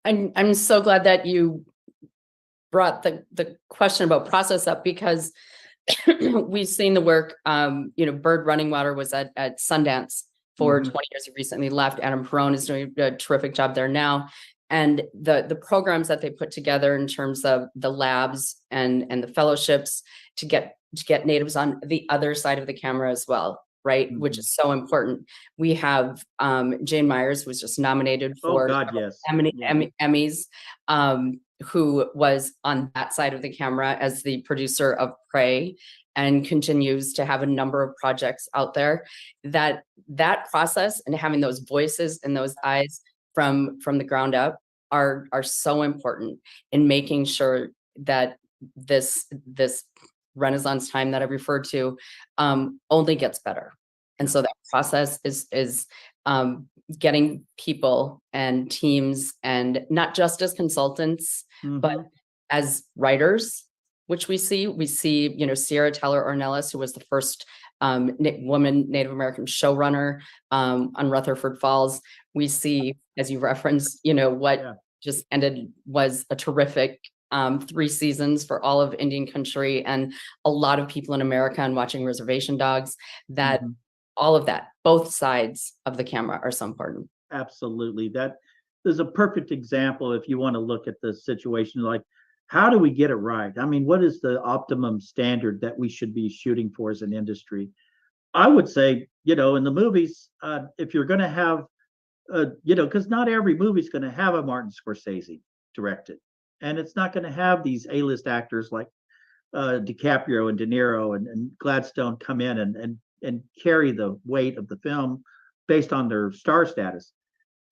I'm so glad that you brought the question about process up, because we've seen the work. Bird Running Water was at Sundance for 20 years. He recently left. Adam Perrone is doing a terrific job there now. And the programs that they put together in terms of the labs and the fellowships to get natives on the other side of the camera as well, right? Mm-hmm. Which is so important. We have Jane Myers, who was just nominated for Emmys, who was on that side of the camera as the producer of Prey, and continues to have a number of projects out there. That process and having those voices and those eyes from the ground up are so important in making sure that this Renaissance time that I referred to only gets better. And so that process is getting people and teams, and not just as consultants, mm-hmm. but as writers, which we see, Sierra Teller Ornelas, who was the first woman Native American showrunner on Rutherford Falls. We see, as you referenced, just ended was a terrific 3 seasons for all of Indian country, and a lot of people in America, and watching Reservation Dogs, that mm-hmm. all of that, both sides of the camera are so important. Absolutely. That is a perfect example. If you want to look at the situation, like, how do we get it right? I mean, what is the optimum standard that we should be shooting for as an industry? I would say, in the movies, if you're going to have because not every movie's going to have a Martin Scorsese directed, and it's not going to have these A-list actors like DiCaprio and De Niro and Gladstone come in and carry the weight of the film based on their star status.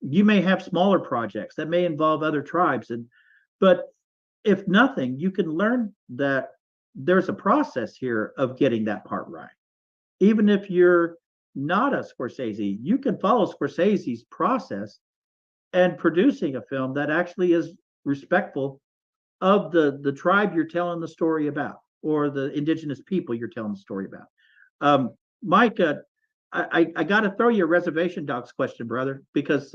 You may have smaller projects that may involve other tribes, but if nothing, you can learn that there's a process here of getting that part right. Even if you're not a Scorsese, you can follow Scorsese's process and producing a film that actually is respectful of the tribe you're telling the story about, or the indigenous people you're telling the story about. Mike, I got to throw you a reservation dogs question, brother, because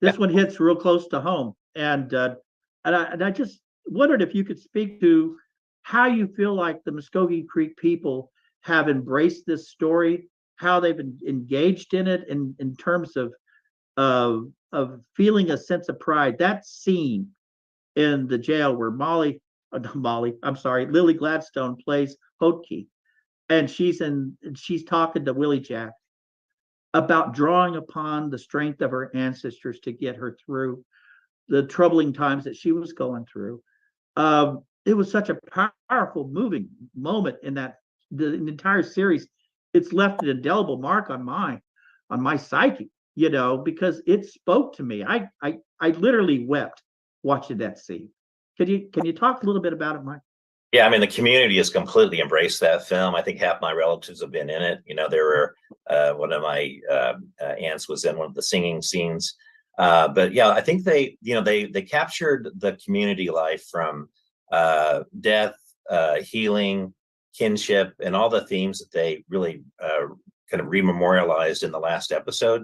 this one hits real close to home, and I just wondered if you could speak to how you feel like the Muskogee Creek people have embraced this story, how they've engaged in it in terms of feeling a sense of pride. That scene in the jail where Lily Gladstone plays Hodke, and she's talking to Willie Jack about drawing upon the strength of her ancestors to get her through the troubling times that she was going through. It was such a powerful, moving moment in the entire series. It's left an indelible mark on my psyche, because it spoke to me. I literally wept watching that scene. Can you talk a little bit about it, Mike? Yeah, I mean, the community has completely embraced that film. I think half my relatives have been in it. There were one of my aunts was in one of the singing scenes. But yeah, I think they captured the community life from death, healing, kinship, and all the themes that they really kind of rememorialized in the last episode.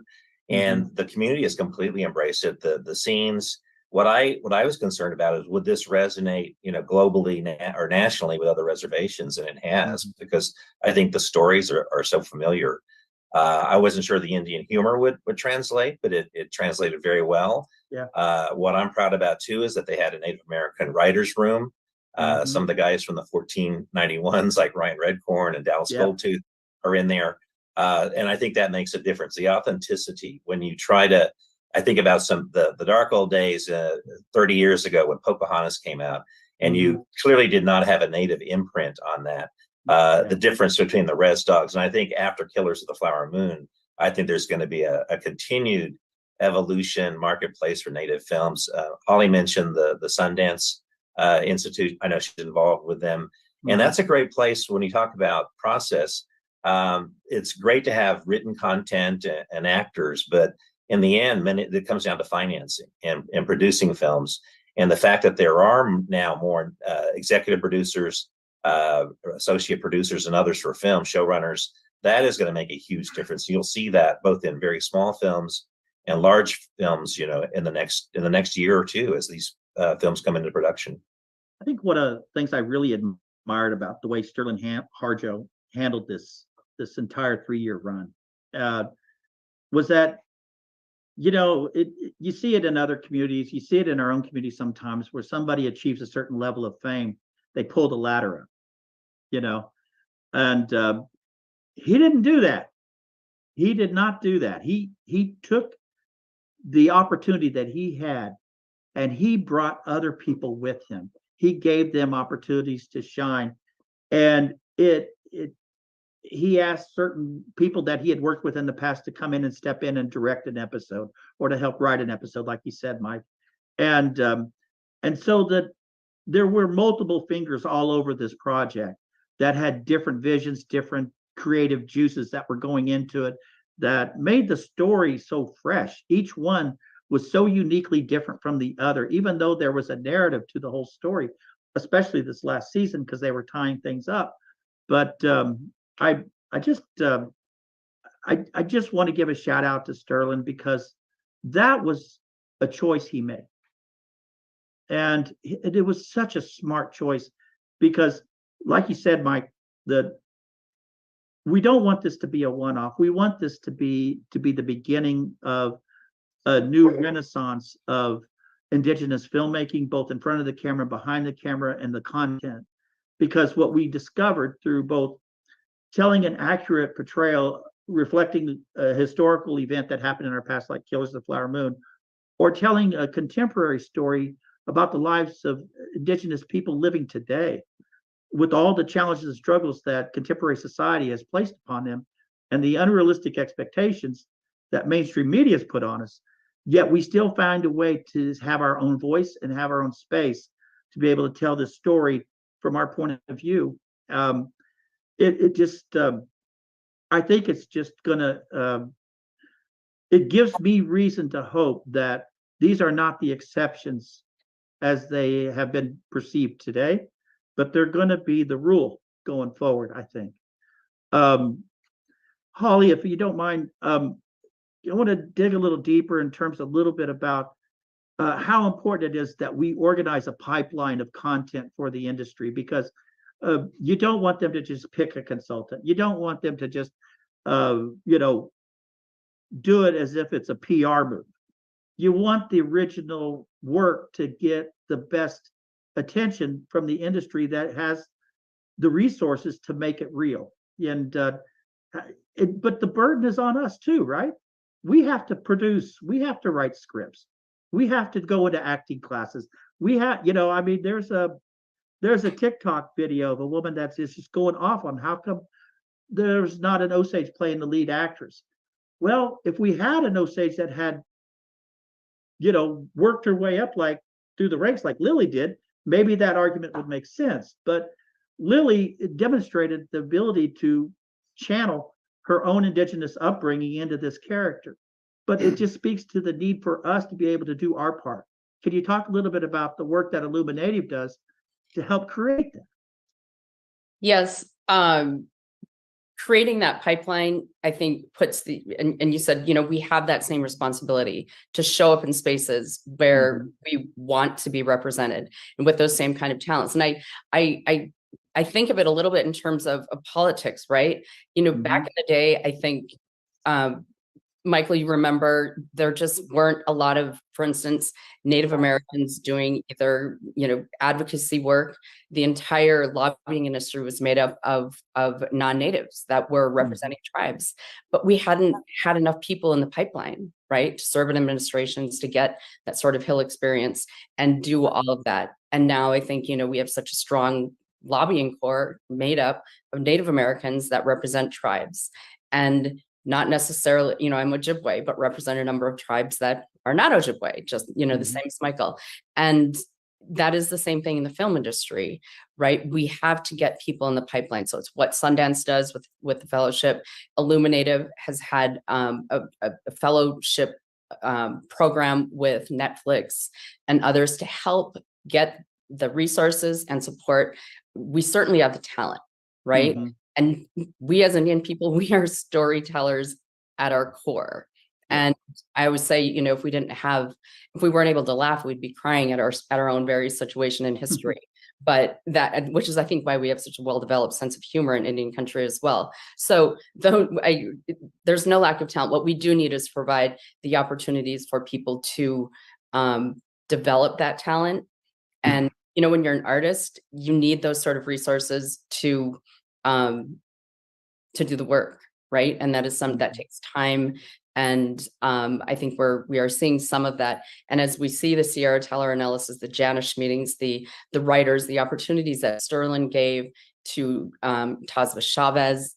And the community has completely embraced it. The scenes. What I was concerned about is, would this resonate, globally or nationally with other reservations? And it has, because I think the stories are so familiar. I wasn't sure the Indian humor would translate, but it translated very well. Yeah. What I'm proud about too is that they had a Native American writers' room. Some of the guys from the 1491s, like Ryan Redcorn and Dallas Goldtooth, are in there, and I think that makes a difference. The authenticity when you try to. I think about the dark old days 30 years ago when Pocahontas came out, and you clearly did not have a native imprint on that. The difference between the res dogs, and I think after Killers of the Flower Moon, I think there's going to be a continued evolution marketplace for native films. Holly mentioned the Sundance Institute. I know she's involved with them, and that's a great place when you talk about process. It's great to have written content and actors, but in the end, it comes down to financing and producing films. And the fact that there are now more executive producers, associate producers, and others for film, showrunners, that is going to make a huge difference. You'll see that both in very small films and large films, in the next year or two as these films come into production. I think one of the things I really admired about the way Sterling Harjo handled this entire 3-year run was that, you see it in other communities, you see it in our own community sometimes, where somebody achieves a certain level of fame, they pull the ladder up, and he didn't do that. He did not do that. He took the opportunity that he had, and he brought other people with him. He gave them opportunities to shine, and he asked certain people that he had worked with in the past to come in and step in and direct an episode, or to help write an episode, like you said, Mike. And so that there were multiple fingers all over this project that had different visions, different creative juices that were going into it, that made the story so fresh. Each one was so uniquely different from the other, even though there was a narrative to the whole story, especially this last season, because they were tying things up. But I just want to give a shout out to Sterling, because that was a choice he made. And it was such a smart choice, because like you said, Mike, we don't want this to be a one-off. We want this to be the beginning of a new renaissance of Indigenous filmmaking, both in front of the camera, behind the camera, and the content. Because what we discovered through both telling an accurate portrayal reflecting a historical event that happened in our past, like Killers of the Flower Moon, or telling a contemporary story about the lives of Indigenous people living today, with all the challenges and struggles that contemporary society has placed upon them and the unrealistic expectations that mainstream media has put on us. Yet we still find a way to have our own voice and have our own space to be able to tell this story from our point of view. I think it's just gonna, it gives me reason to hope that these are not the exceptions as they have been perceived today, but they're gonna be the rule going forward, I think. Holly, if you don't mind, I want to dig a little deeper in terms of a little bit about how important it is that we organize a pipeline of content for the industry, because you don't want them to just pick a consultant. You don't want them to just, do it as if it's a PR move. You want the original work to get the best attention from the industry that has the resources to make it real. And but the burden is on us too, right? We have to produce, we have to write scripts, we have to go into acting classes. We have, there's a TikTok video of a woman that's just going off on how come there's not an Osage playing the lead actress. Well, if we had an Osage that had, worked her way up like through the ranks like Lily did, maybe that argument would make sense. But Lily demonstrated the ability to channel her own Indigenous upbringing into this character. But it just speaks to the need for us to be able to do our part. Can you talk a little bit about the work that Illuminative does to help create that? Yes. Creating that pipeline, I think, puts and you said, we have that same responsibility to show up in spaces where we want to be represented and with those same kind of talents. And I think of it a little bit in terms of politics, right? Back in the day, I think, Michael, you remember there just weren't a lot of, for instance, Native Americans doing either, advocacy work. The entire lobbying industry was made up of non-natives that were representing tribes, but we hadn't had enough people in the pipeline, right, to serve in administrations, to get that sort of Hill experience and do all of that. And now I think, we have such a strong lobbying corps made up of Native Americans that represent tribes, and not necessarily, I'm Ojibwe, but represent a number of tribes that are not Ojibwe, just, the same as Michael. And that is the same thing in the film industry, right? We have to get people in the pipeline. So it's what Sundance does with the fellowship. Illuminative has had a fellowship program with Netflix and others to help get the resources and support. We certainly have the talent, right? And we as Indian people, we are storytellers at our core. And I always say, if we weren't able to laugh, we'd be crying at our own very situation in history. But which is, I think, why we have such a well-developed sense of humor in Indian country as well. So there's no lack of talent. What we do need is provide the opportunities for people to develop that talent. And, when you're an artist, you need those sort of resources to do the work, right? And that is that takes time. And I think we are seeing some of that. And as we see the Sierra Teller analysis, the Janish meetings, the writers, the opportunities that Sterling gave to Tazva Chavez,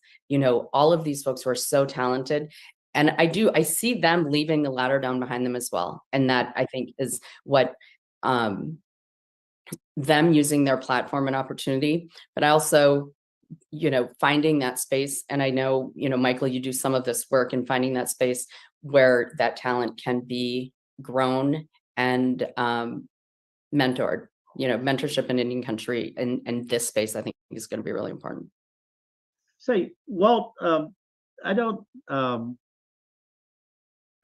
all of these folks who are so talented. And I see them leaving the ladder down behind them as well. And that, I think, is what them using their platform and opportunity, but I also, finding that space. And I know, Michael, you do some of this work in finding that space where that talent can be grown and mentored. Mentorship in Indian country and this space, I think, is going to be really important. Say, Walt, I'm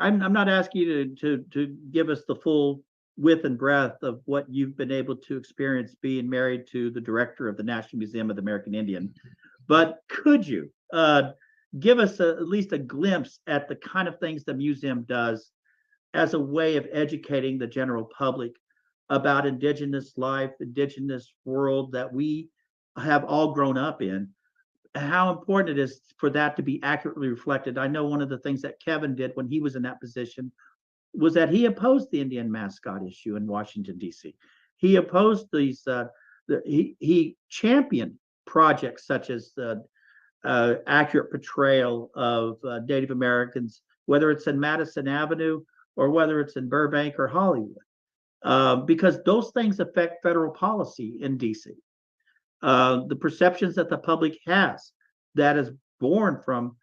not asking you to give us the full width and breadth of what you've been able to experience being married to the director of the National Museum of the American Indian, but could you give us at least a glimpse at the kind of things the museum does as a way of educating the general public about Indigenous life, Indigenous world that we have all grown up in, how important it is for that to be accurately reflected. I know one of the things that Kevin did when he was in that position was that he opposed the Indian mascot issue in Washington, D.C. He opposed these, he championed projects such as the accurate portrayal of Native Americans, whether it's in Madison Avenue or whether it's in Burbank or Hollywood, because those things affect federal policy in D.C. The perceptions that the public has that is born from,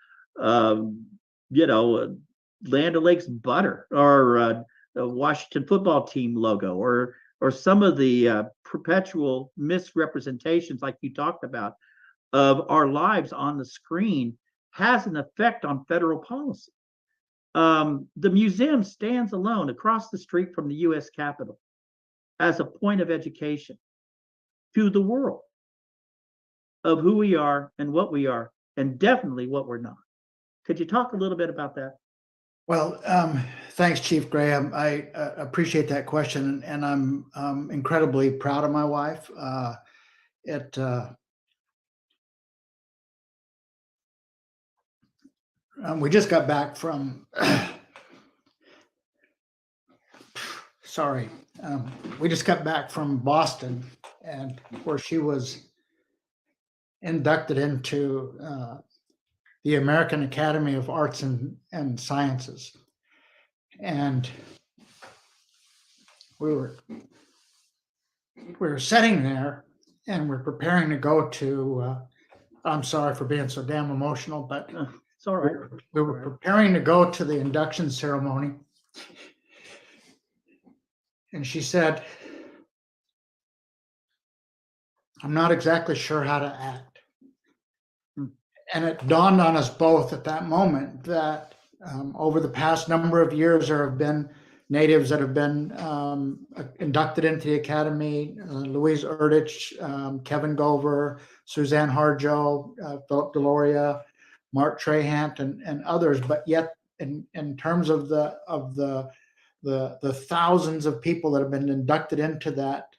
Land O'Lakes butter or the Washington football team logo or some of the perpetual misrepresentations like you talked about of our lives on the screen has an effect on federal policy. The museum stands alone across the street from the U.S. Capitol as a point of education to the world of who we are and what we are, and definitely what we're not. Could you talk a little bit about that? Well, thanks, Chief Graham. I appreciate that question, and I'm incredibly proud of my wife. We just got back from, we just got back from Boston, and where she was inducted into the American Academy of Arts and Sciences. And we were sitting there and we're preparing to go to, I'm sorry for being so damn emotional, but It's all right. we were preparing to go to the induction ceremony. And she said, I'm not exactly sure how to act. And it dawned on us both at that moment that over the past number of years, there have been natives that have been inducted into the Academy, Louise Erdich, Kevin Gover, Suzanne Harjo, Philip Deloria, Mark Trahant, and others. But yet, in terms of the thousands of people that have been inducted into that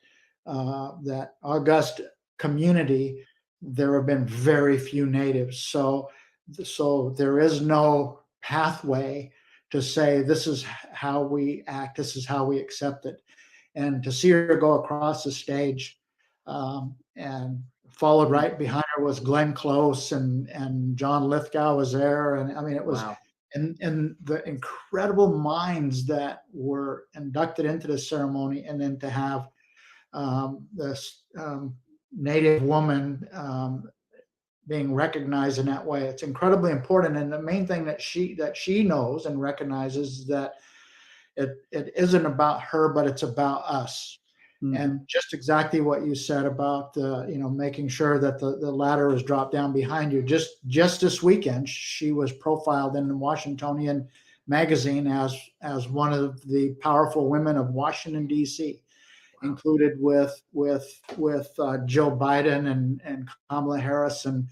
august community, there have been very few natives. So there is no pathway to say this is how we act, this is how we accept it. And to see her go across the stage, and followed right behind her was Glenn Close and John Lithgow was there. And I mean, it was, Wow. and the incredible minds that were inducted into the ceremony, and then to have this Native woman being recognized in that way, it's incredibly important. And the main thing that she knows and recognizes that it isn't about her, but it's about us. Mm-hmm. And just exactly what you said about making sure that the ladder is dropped down behind you. Just this weekend, she was profiled in the Washingtonian magazine as one of the powerful women of Washington, D.C., included with Joe Biden and Kamala Harris and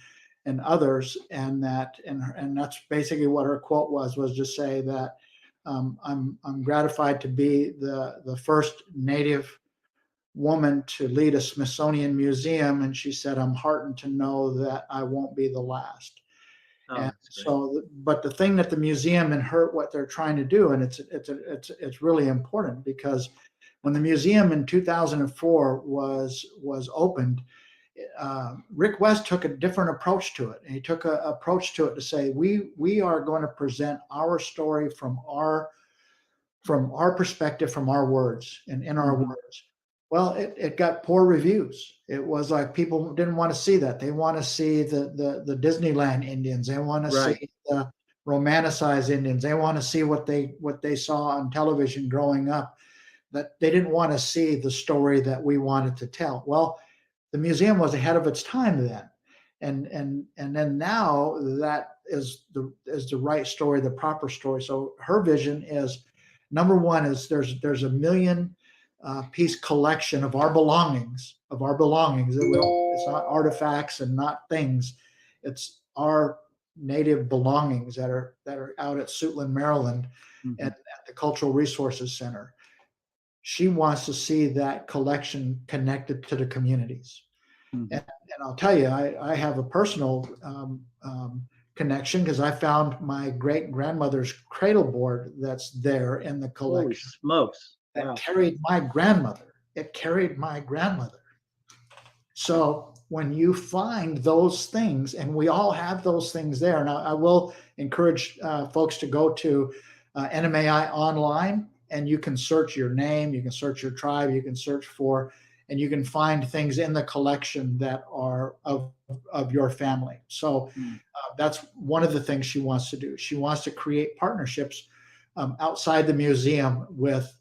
others. And that's basically what her quote was to say that I'm gratified to be the first Native woman to lead a Smithsonian museum. And she said, I'm heartened to know that I won't be the last. And so, but the thing that the museum and what they're trying to do, and it's really important, because when the museum in 2004 was opened, Rick West took a different approach to it. And he took an approach to it to say, we are going to present our story from our perspective, from our words, and in our words. Well, it got poor reviews. It was like people didn't want to see that. They want to see the Disneyland Indians. They want to see the romanticized Indians. They want to see what they saw on television growing up. That they didn't want to see the story that we wanted to tell. Well, the museum was ahead of its time then, and then now that is the right story, the proper story. So her vision is, number one, is there's a 1 million piece collection of our belongings. It's not artifacts and not things. It's our Native belongings that are out at Suitland, Maryland, at the Cultural Resources Center. She wants to see that collection connected to the communities. And I'll tell you, I have a personal connection because I found my great grandmother's cradle board that's there in the Holy collection smokes. that Wow. carried my grandmother. It carried my grandmother. So when you find those things, and we all have those things there. Now, I will encourage folks to go to NMAI online, and you can search your name, you can search your tribe, you can search for, and you can find things in the collection that are of your family. So that's one of the things she wants to do. She wants to create partnerships outside the museum with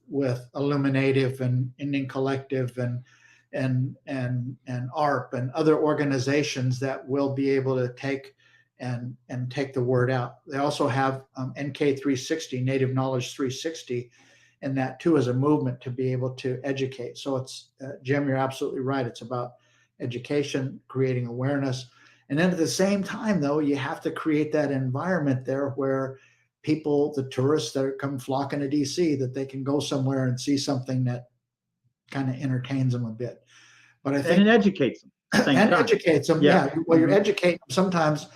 Illuminative and Indian Collective and ARP and other organizations that will be able to take and take the word out. They also have NK 360, Native Knowledge 360, and that too is a movement to be able to educate. So it's, Jim, you're absolutely right. It's about education, creating awareness. And then at the same time, though, you have to create that environment there where people, the tourists that come flocking to DC, that they can go somewhere and see something that kind of entertains them a bit. But I think And it educates them. at the same and time. educates them. Yeah. Yeah. Well, you're educating them sometimes,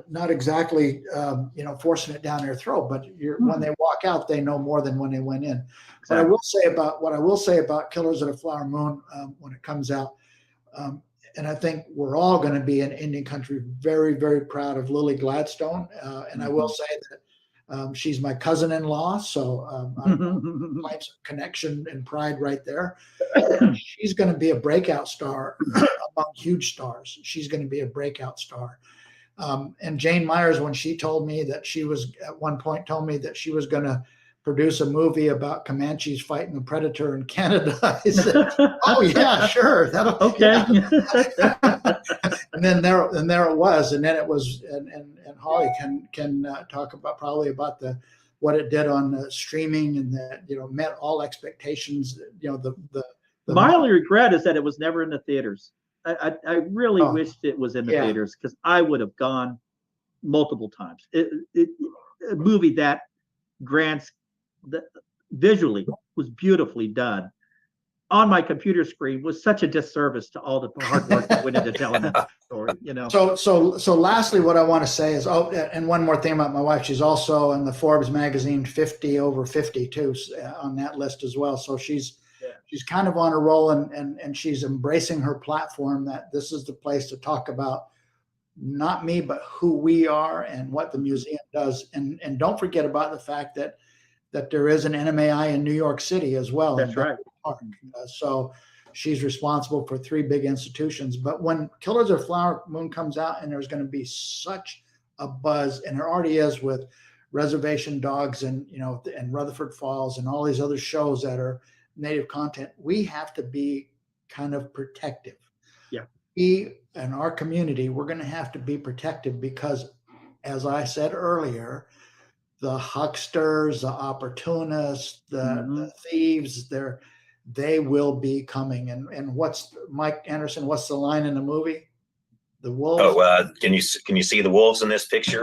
not exactly, forcing it down their throat, but when they walk out, they know more than when they went in. But I will say about Killers of the Flower Moon, when it comes out, and I think we're all going to be in Indian country very, very proud of Lily Gladstone. And I will say that she's my cousin-in-law, so I claim some connection and pride right there. She's going to be a breakout star among huge stars. She's going to be a breakout star. And Jane Myers, when she told me that she was at one point told me that she was going to produce a movie about Comanches fighting the predator in Canada, I said, "Oh yeah, sure, that'll Okay. yeah." And then there it was, and then it was, and Holly can talk about probably about what it did on streaming, and that met all expectations. My only regret is that it was never in the theaters. I really wished it was in the theaters, because I would have gone multiple times. A movie that visually was beautifully done on my computer screen was such a disservice to all the hard work that went into telling that story. So lastly, what I want to say is, and one more thing about my wife, she's also in the Forbes magazine 50 over 50 too, on that list as well. So she's kind of on a roll, and she's embracing her platform, that this is the place to talk about not me, but who we are and what the museum does. And don't forget about the fact that there is an NMAI in New York City as well. That's right. So she's responsible for 3 big institutions. But when Killers of the Flower Moon comes out, and there's going to be such a buzz, and there already is with Reservation Dogs and Rutherford Falls and all these other shows that are Native content, we have to be kind of protective. Yeah. We and our community, we're going to have to be protective because, as I said earlier, the hucksters, the opportunists, the thieves, they will be coming. And what's Mike Anderson? What's the line in the movie? The wolves. Oh, can you see the wolves in this picture?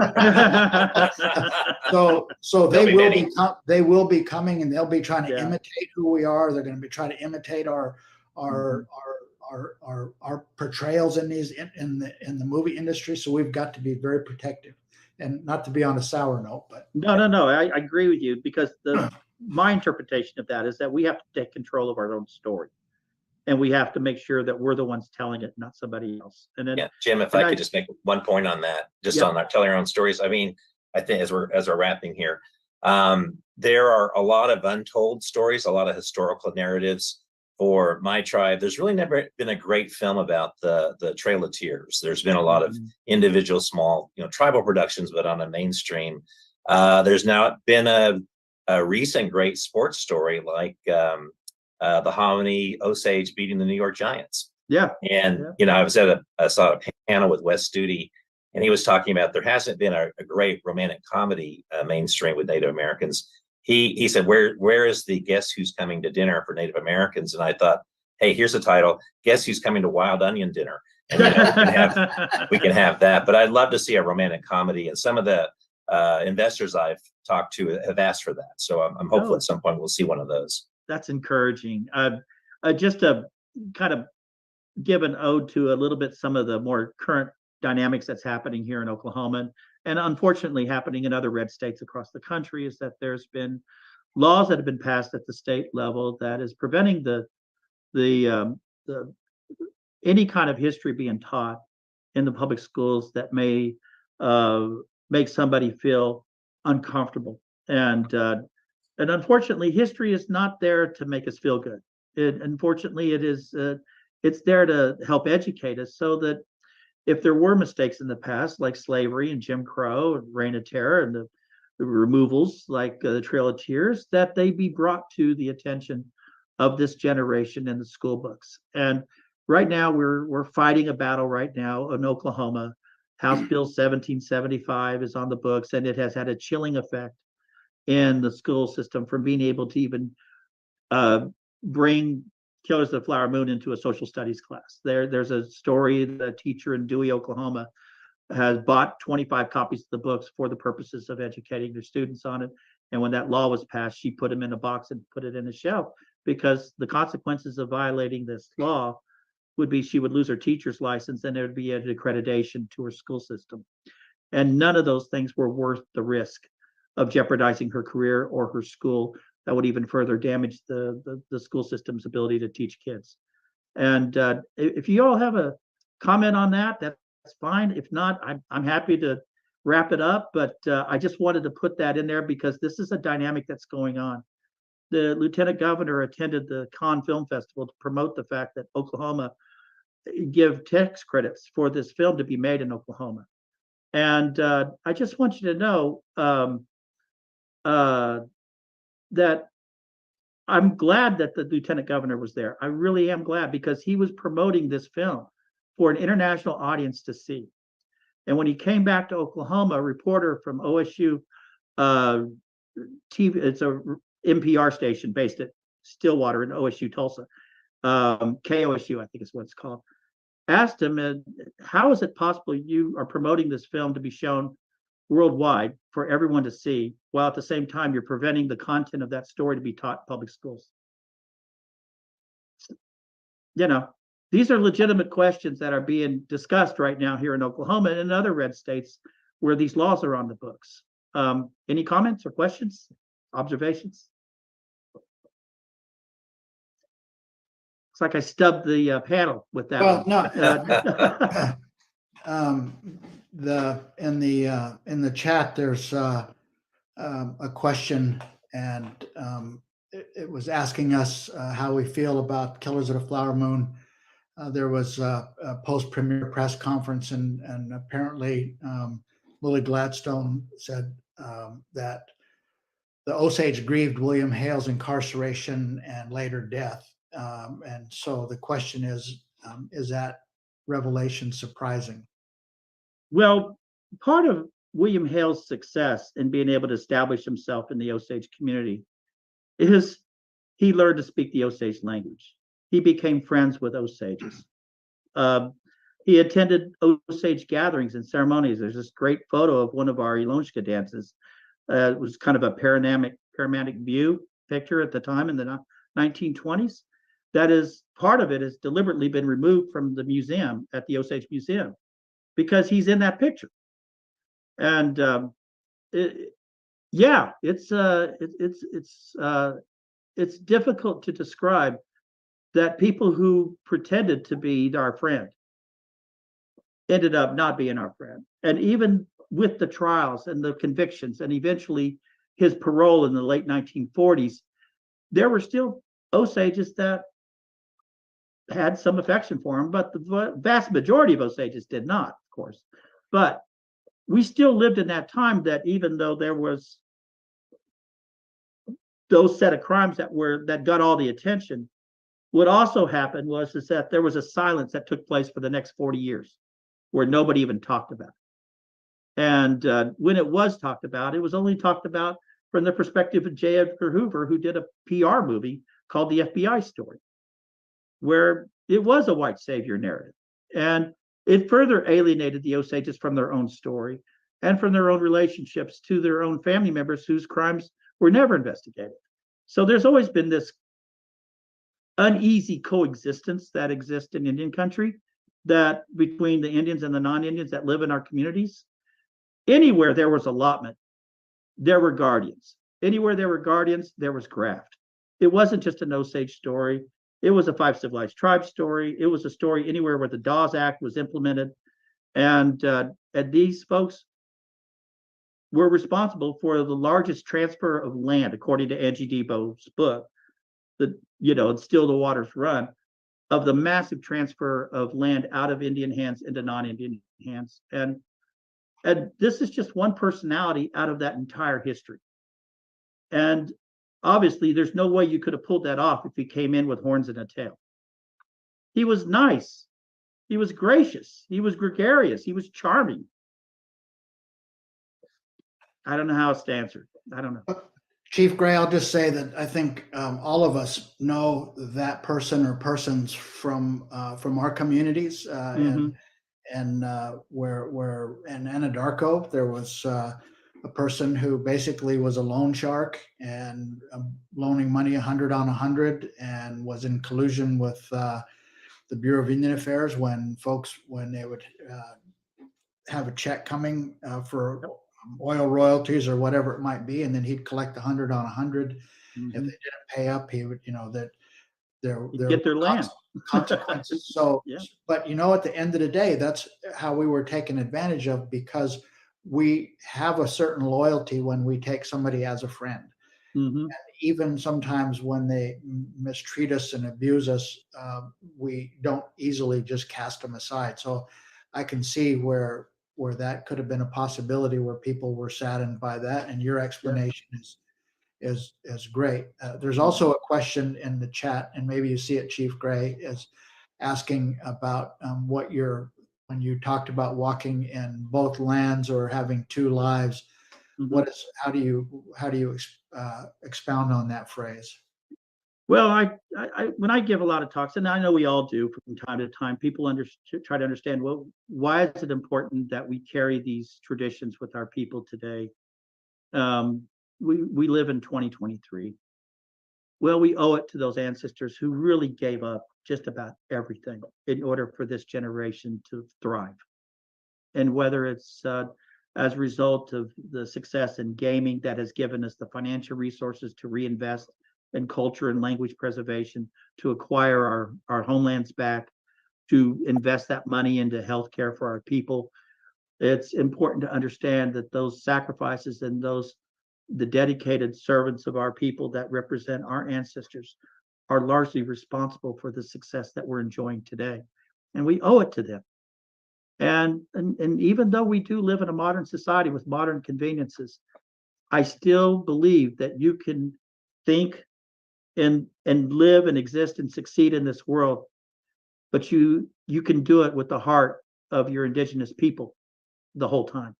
So they will be coming, and they'll be trying to imitate who we are. They're going to be trying to imitate our portrayals in the movie industry. So we've got to be very protective, and not to be on a sour note, but no, I agree with you, because my interpretation of that is that we have to take control of our own story, and we have to make sure that we're the ones telling it, not somebody else. And then, Jim, if I could just make one point on that, on our telling our own stories. I mean, I think as we're wrapping here, there are a lot of untold stories, a lot of historical narratives for my tribe. There's really never been a great film about the Trail of Tears. There's been a lot of individual small, tribal productions, but on a mainstream. There's now been a recent great sports story like the Hominy Osage beating the New York Giants. Yeah. And, I saw a panel with Wes Studi, and he was talking about there hasn't been a great romantic comedy mainstream with Native Americans. He said, where is the Guess Who's Coming to Dinner for Native Americans? And I thought, hey, here's the title, Guess Who's Coming to Wild Onion Dinner? And we can have that. But I'd love to see a romantic comedy. And some of the investors I've talked to have asked for that. So I'm hopeful at some point we'll see one of those. That's encouraging. Just to kind of give an ode to a little bit some of the more current dynamics that's happening here in Oklahoma, and unfortunately happening in other red states across the country, is that there's been laws that have been passed at the state level that is preventing the any kind of history being taught in the public schools that may make somebody feel uncomfortable. And unfortunately, history is not there to make us feel good. Unfortunately, it is. It's there to help educate us, so that if there were mistakes in the past, like slavery and Jim Crow and Reign of Terror and the removals like the Trail of Tears, that they be brought to the attention of this generation in the school books. And right now, we're fighting a battle right now in Oklahoma. House Bill 1775 is on the books, and it has had a chilling effect in the school system from being able to even bring Killers of the Flower Moon into a social studies class. There's a story that a teacher in Dewey, Oklahoma, has bought 25 copies of the books for the purposes of educating their students on it. And when that law was passed, she put them in a box and put it in a shelf, because the consequences of violating this law would be she would lose her teacher's license, and there would be an accreditation to her school system. And none of those things were worth the risk of jeopardizing her career or her school. That would even further damage the school system's ability to teach kids. And if you all have a comment on that, that's fine. If not, I'm happy to wrap it up. But I just wanted to put that in there because this is a dynamic that's going on. The lieutenant governor attended the Cannes Film Festival to promote the fact that Oklahoma give tax credits for this film to be made in Oklahoma. And I just want you to know that I'm glad that the lieutenant governor was there. I really am glad, because he was promoting this film for an international audience to see. And when he came back to Oklahoma, a reporter from OSU TV, it's a NPR station based at Stillwater in OSU, Tulsa, KOSU, I think is what it's called, asked him, how is it possible you are promoting this film to be shown worldwide for everyone to see, while at the same time you're preventing the content of that story to be taught in public schools? You know, these are legitimate questions that are being discussed right now here in Oklahoma and in other red states where these laws are on the books. Any comments or questions, observations? Looks like I stubbed the panel with that Well, one. No. In the chat, there's a question, and it was asking us how we feel about Killers of the Flower Moon. There was a post-premiere press conference, and apparently Lily Gladstone said that the Osage grieved William Hale's incarceration and later death. And so the question is that revelation surprising? Well, part of William Hale's success in being able to establish himself in the Osage community is he learned to speak the Osage language. He became friends with Osages. He attended Osage gatherings and ceremonies. There's this great photo of one of our Ilonshka dances. It was kind of a panoramic view picture at the time in the 1920s. That is, part of it has deliberately been removed from the museum at the Osage Museum, because he's in that picture. And it's difficult to describe that people who pretended to be our friend ended up not being our friend. And even with the trials and the convictions and eventually his parole in the late 1940s, there were still Osages that had some affection for him, but the vast majority of Osages did not, of course. But we still lived in that time that even though there was those set of crimes that got all the attention, what also happened was that there was a silence that took place for the next 40 years where nobody even talked about it. And when it was talked about, it was only talked about from the perspective of J. Edgar Hoover, who did a PR movie called The FBI Story, where it was a white savior narrative. And it further alienated the Osages from their own story and from their own relationships to their own family members whose crimes were never investigated. So there's always been this uneasy coexistence that exists in Indian country, that between the Indians and the non-Indians that live in our communities. Anywhere there was allotment, there were guardians. Anywhere there were guardians, there was graft. It wasn't just an Osage story. It was a Five Civilized Tribes story. It was a story anywhere where the Dawes Act was implemented. And these folks were responsible for the largest transfer of land, according to Angie Debo's book, that, and Still the Waters Run, of the massive transfer of land out of Indian hands into non-Indian hands. And this is just one personality out of that entire history. And obviously, there's no way you could have pulled that off if he came in with horns and a tail. He was nice. He was gracious. He was gregarious. He was charming. I don't know how else to answer. I don't know. Chief Gray, I'll just say that I think all of us know that person or persons from our communities, and where in Anadarko there was a person who basically was a loan shark and loaning money 100 on 100, and was in collusion with the Bureau of Indian Affairs when they would have a check coming for oil royalties or whatever it might be, and then he'd collect 100 on 100. If they didn't pay up, he would, that there get their land consequences. So, yeah. But at the end of the day, that's how we were taken advantage of, because we have a certain loyalty when we take somebody as a friend. And even sometimes when they mistreat us and abuse us, we don't easily just cast them aside. So I can see where that could have been a possibility, where people were saddened by that. And your explanation is great. There's also a question in the chat, and maybe you see it, Chief Gray, is asking about when you talked about walking in both lands or having two lives. How do you expound on that phrase? Well, I when I give a lot of talks, and I know we all do from time to time, people try to understand, well, why is it important that we carry these traditions with our people today? We live in 2023. Well, we owe it to those ancestors who really gave up just about everything in order for this generation to thrive. And whether it's as a result of the success in gaming that has given us the financial resources to reinvest in culture and language preservation, to acquire our homelands back, to invest that money into healthcare for our people. It's important to understand that those sacrifices and the dedicated servants of our people that represent our ancestors are largely responsible for the success that we're enjoying today. And we owe it to them. And even though we do live in a modern society with modern conveniences, I still believe that you can think and live and exist and succeed in this world, but you can do it with the heart of your indigenous people the whole time.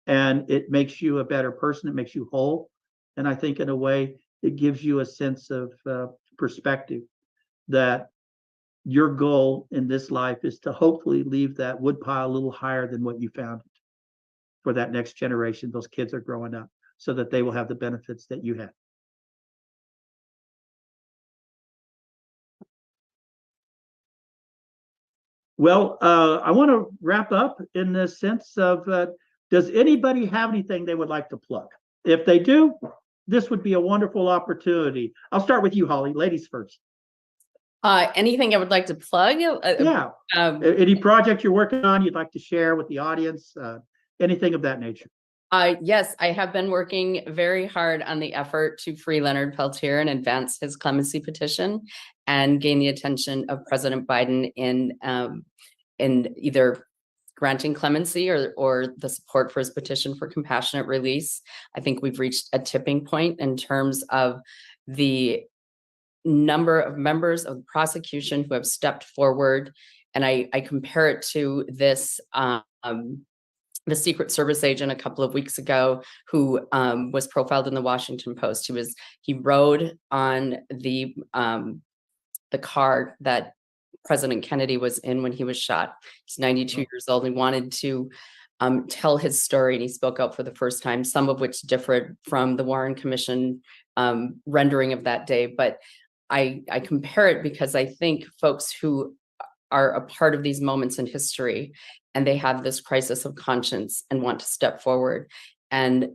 And it makes you a better person. It makes you whole. And I think in a way, it gives you a sense of perspective that your goal in this life is to hopefully leave that woodpile a little higher than what you found it for that next generation. Those kids are growing up so that they will have the benefits that you had. Well, I want to wrap up in the sense of, does anybody have anything they would like to plug? If they do, this would be a wonderful opportunity. I'll start with you, Holly. Ladies first. Anything I would like to plug? Yeah. Any project you're working on you'd like to share with the audience? Anything of that nature? Yes, I have been working very hard on the effort to free Leonard Peltier and advance his clemency petition and gain the attention of President Biden in either granting clemency or the support for his petition for compassionate release. I think we've reached a tipping point in terms of the number of members of the prosecution who have stepped forward. And I compare it to this, the Secret Service agent a couple of weeks ago who was profiled in the Washington Post. He rode on the car that President Kennedy was in when he was shot. He's 92 years old. He wanted to tell his story, and he spoke out for the first time, some of which differed from the Warren Commission rendering of that day. But I compare it because I think folks who are a part of these moments in history and they have this crisis of conscience and want to step forward, and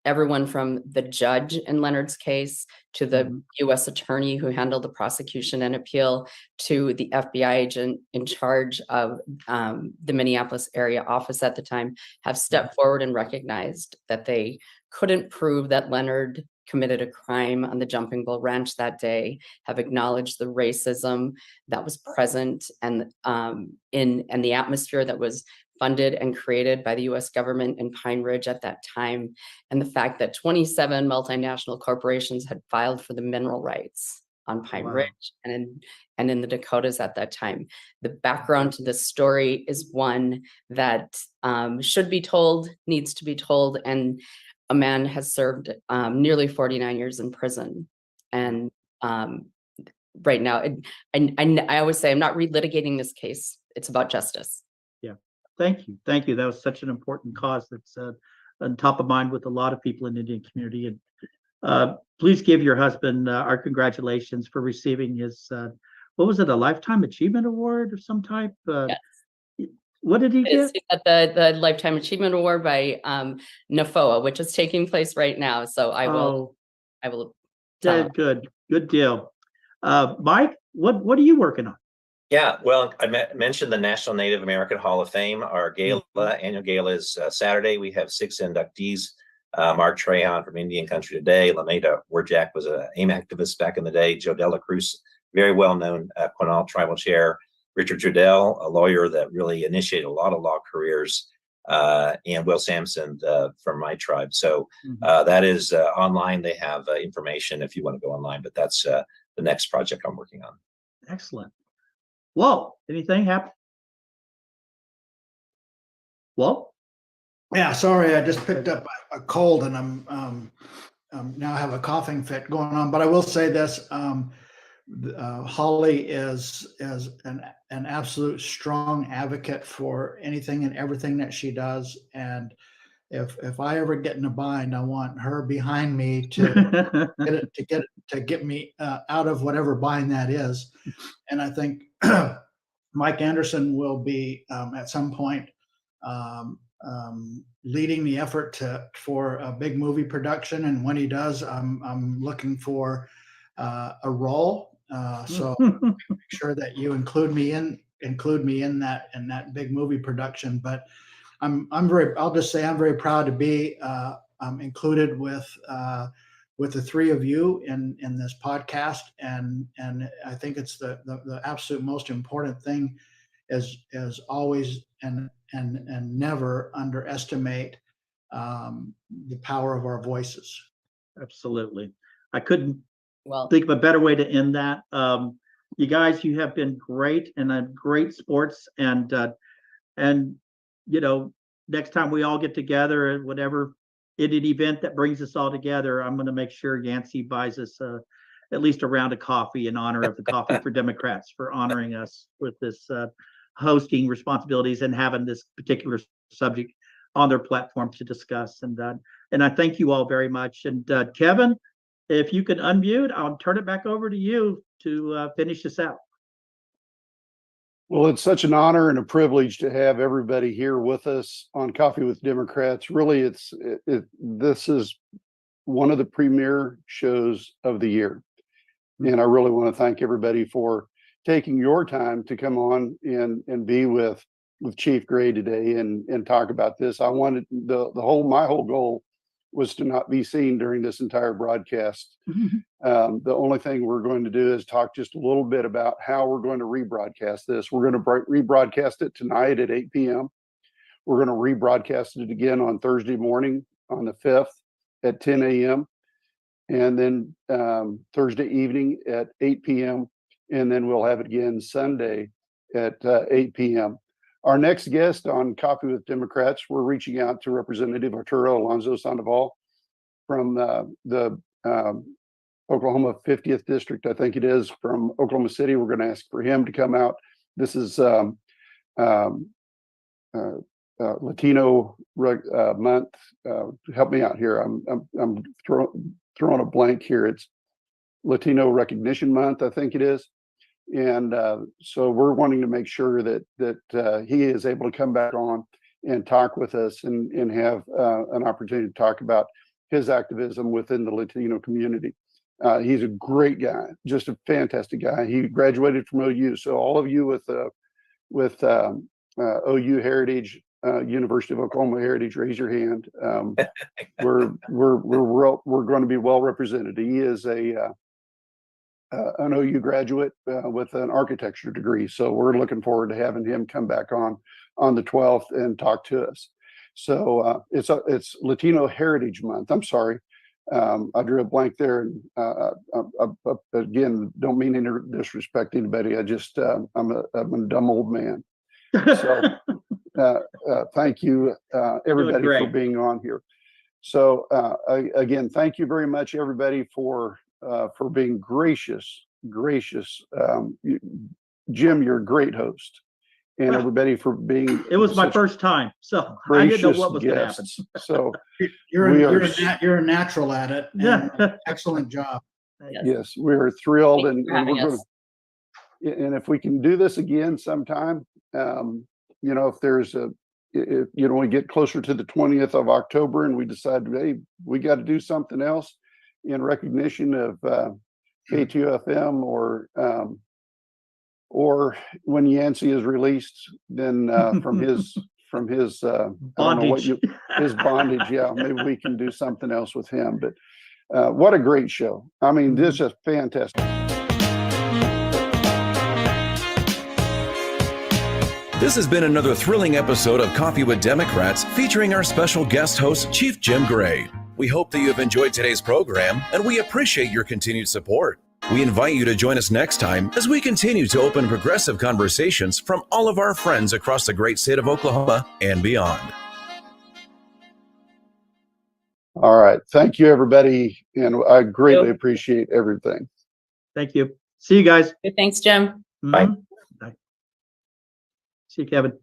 everyone from the judge in Leonard's case to the U.S. attorney who handled the prosecution and appeal to the FBI agent in charge of the Minneapolis area office at the time have stepped forward and recognized that they couldn't prove that Leonard committed a crime on the Jumping Bull Ranch that day, have acknowledged the racism that was present and the atmosphere that was funded and created by the US government in Pine Ridge at that time, and the fact that 27 multinational corporations had filed for the mineral rights on Pine Ridge and in the Dakotas at that time. The background to this story is one that should be told, needs to be told, and a man has served nearly 49 years in prison. And right now, I always say I'm not relitigating this case. It's about justice. Yeah, thank you. Thank you. That was such an important cause that's on top of mind with a lot of people in the Indian community. And please give your husband our congratulations for receiving his, what was it, a Lifetime Achievement Award of some type? Yes. What did he get? He got the Lifetime Achievement Award by NAFOA, which is taking place right now. So I will tell him. Good deal. Mike, what are you working on? Yeah, well, I mentioned the National Native American Hall of Fame. Our gala, annual gala is Saturday. We have 6 inductees. Mark Trahan from Indian Country Today, Lameda Warjack was an AIM activist back in the day, Joe Dela Cruz, very well-known Quinault Tribal Chair, Richard Trudell, a lawyer that really initiated a lot of law careers, and Will Sampson from my tribe. So that is online. They have information if you want to go online, but that's the next project I'm working on. Excellent. Whoa, anything happen? Whoa? Yeah, sorry, I just picked up a cold and I'm now have a coughing fit going on. But I will say this: Holly is an absolute strong advocate for anything and everything that she does. And if I ever get in a bind, I want her behind me to get me out of whatever bind that is. And I think Mike Anderson will be at some point leading the effort for a big movie production. And when he does, I'm looking for a role. So make sure that you include me in that big movie production. But I'll just say I'm very proud to be included with the 3 of you in this podcast. And I think it's the absolute most important thing is always and never underestimate the power of our voices. Absolutely. I couldn't think of a better way to end that. You guys, you have been great and great sports, and you know, next time we all get together at whatever Indian event that brings us all together, I'm going to make sure Yancey buys us at least a round of coffee in honor of the Coffee for Democrats for honoring us with this hosting responsibilities and having this particular subject on their platform to discuss. And I thank you all very much. And Kevin, if you can unmute, I'll turn it back over to you to finish this out. Well, it's such an honor and a privilege to have everybody here with us on Coffee with Democrats. Really, this is one of the premier shows of the year. And I really want to thank everybody for taking your time to come on and be with Chief Gray today and talk about this. I wanted my whole goal was to not be seen during this entire broadcast. The only thing we're going to do is talk just a little bit about how we're going to rebroadcast this. We're going to rebroadcast it tonight at 8 p.m. We're going to rebroadcast it again on Thursday morning on the 5th at 10 a.m. and then Thursday evening at 8 p.m. and then we'll have it again Sunday at 8 p.m. Our next guest on Coffee with Democrats, we're reaching out to Representative Arturo Alonso Sandoval from the Oklahoma 50th District, I think it is, from Oklahoma City. We're going to ask for him to come out. This is Latino month. Help me out here. I'm throwing a blank here. Latino Recognition Month, I think it is. And so we're wanting to make sure that he is able to come back on and talk with us and have an opportunity to talk about his activism within the Latino community. He's a great guy, just a fantastic guy. He graduated from OU. So all of you with OU Heritage, University of Oklahoma Heritage, raise your hand. We're going to be well represented. He is an OU graduate with an architecture degree. So we're looking forward to having him come back on the 12th and talk to us. So it's Latino Heritage Month. I'm sorry. I drew a blank there. And again, don't mean any disrespect to anybody. I just, I'm a dumb old man. So thank you, everybody, for being on here. So again, thank you very much, everybody, for being gracious. Jim, you're a great host. And everybody for being. It was my first time, so I didn't know what was going to happen. So You're a natural at it. Yeah. Excellent job. Yes, we're thrilled, Thank you for having us. And if we can do this again sometime, if there's if we get closer to the 20th of October and we decide, hey, we got to do something else in recognition of K2FM or when Yancey is released, then from his Bondage. his bondage. Yeah, maybe we can do something else with him. But what a great show. I mean, this is fantastic. This has been another thrilling episode of Coffee with Democrats featuring our special guest host, Chief Jim Gray. We hope that you have enjoyed today's program, and we appreciate your continued support. We invite you to join us next time as we continue to open progressive conversations from all of our friends across the great state of Oklahoma and beyond. All right. Thank you, everybody. And I greatly appreciate everything. Thank you. See you guys. Thanks, Jim. Bye. Bye. See you, Kevin.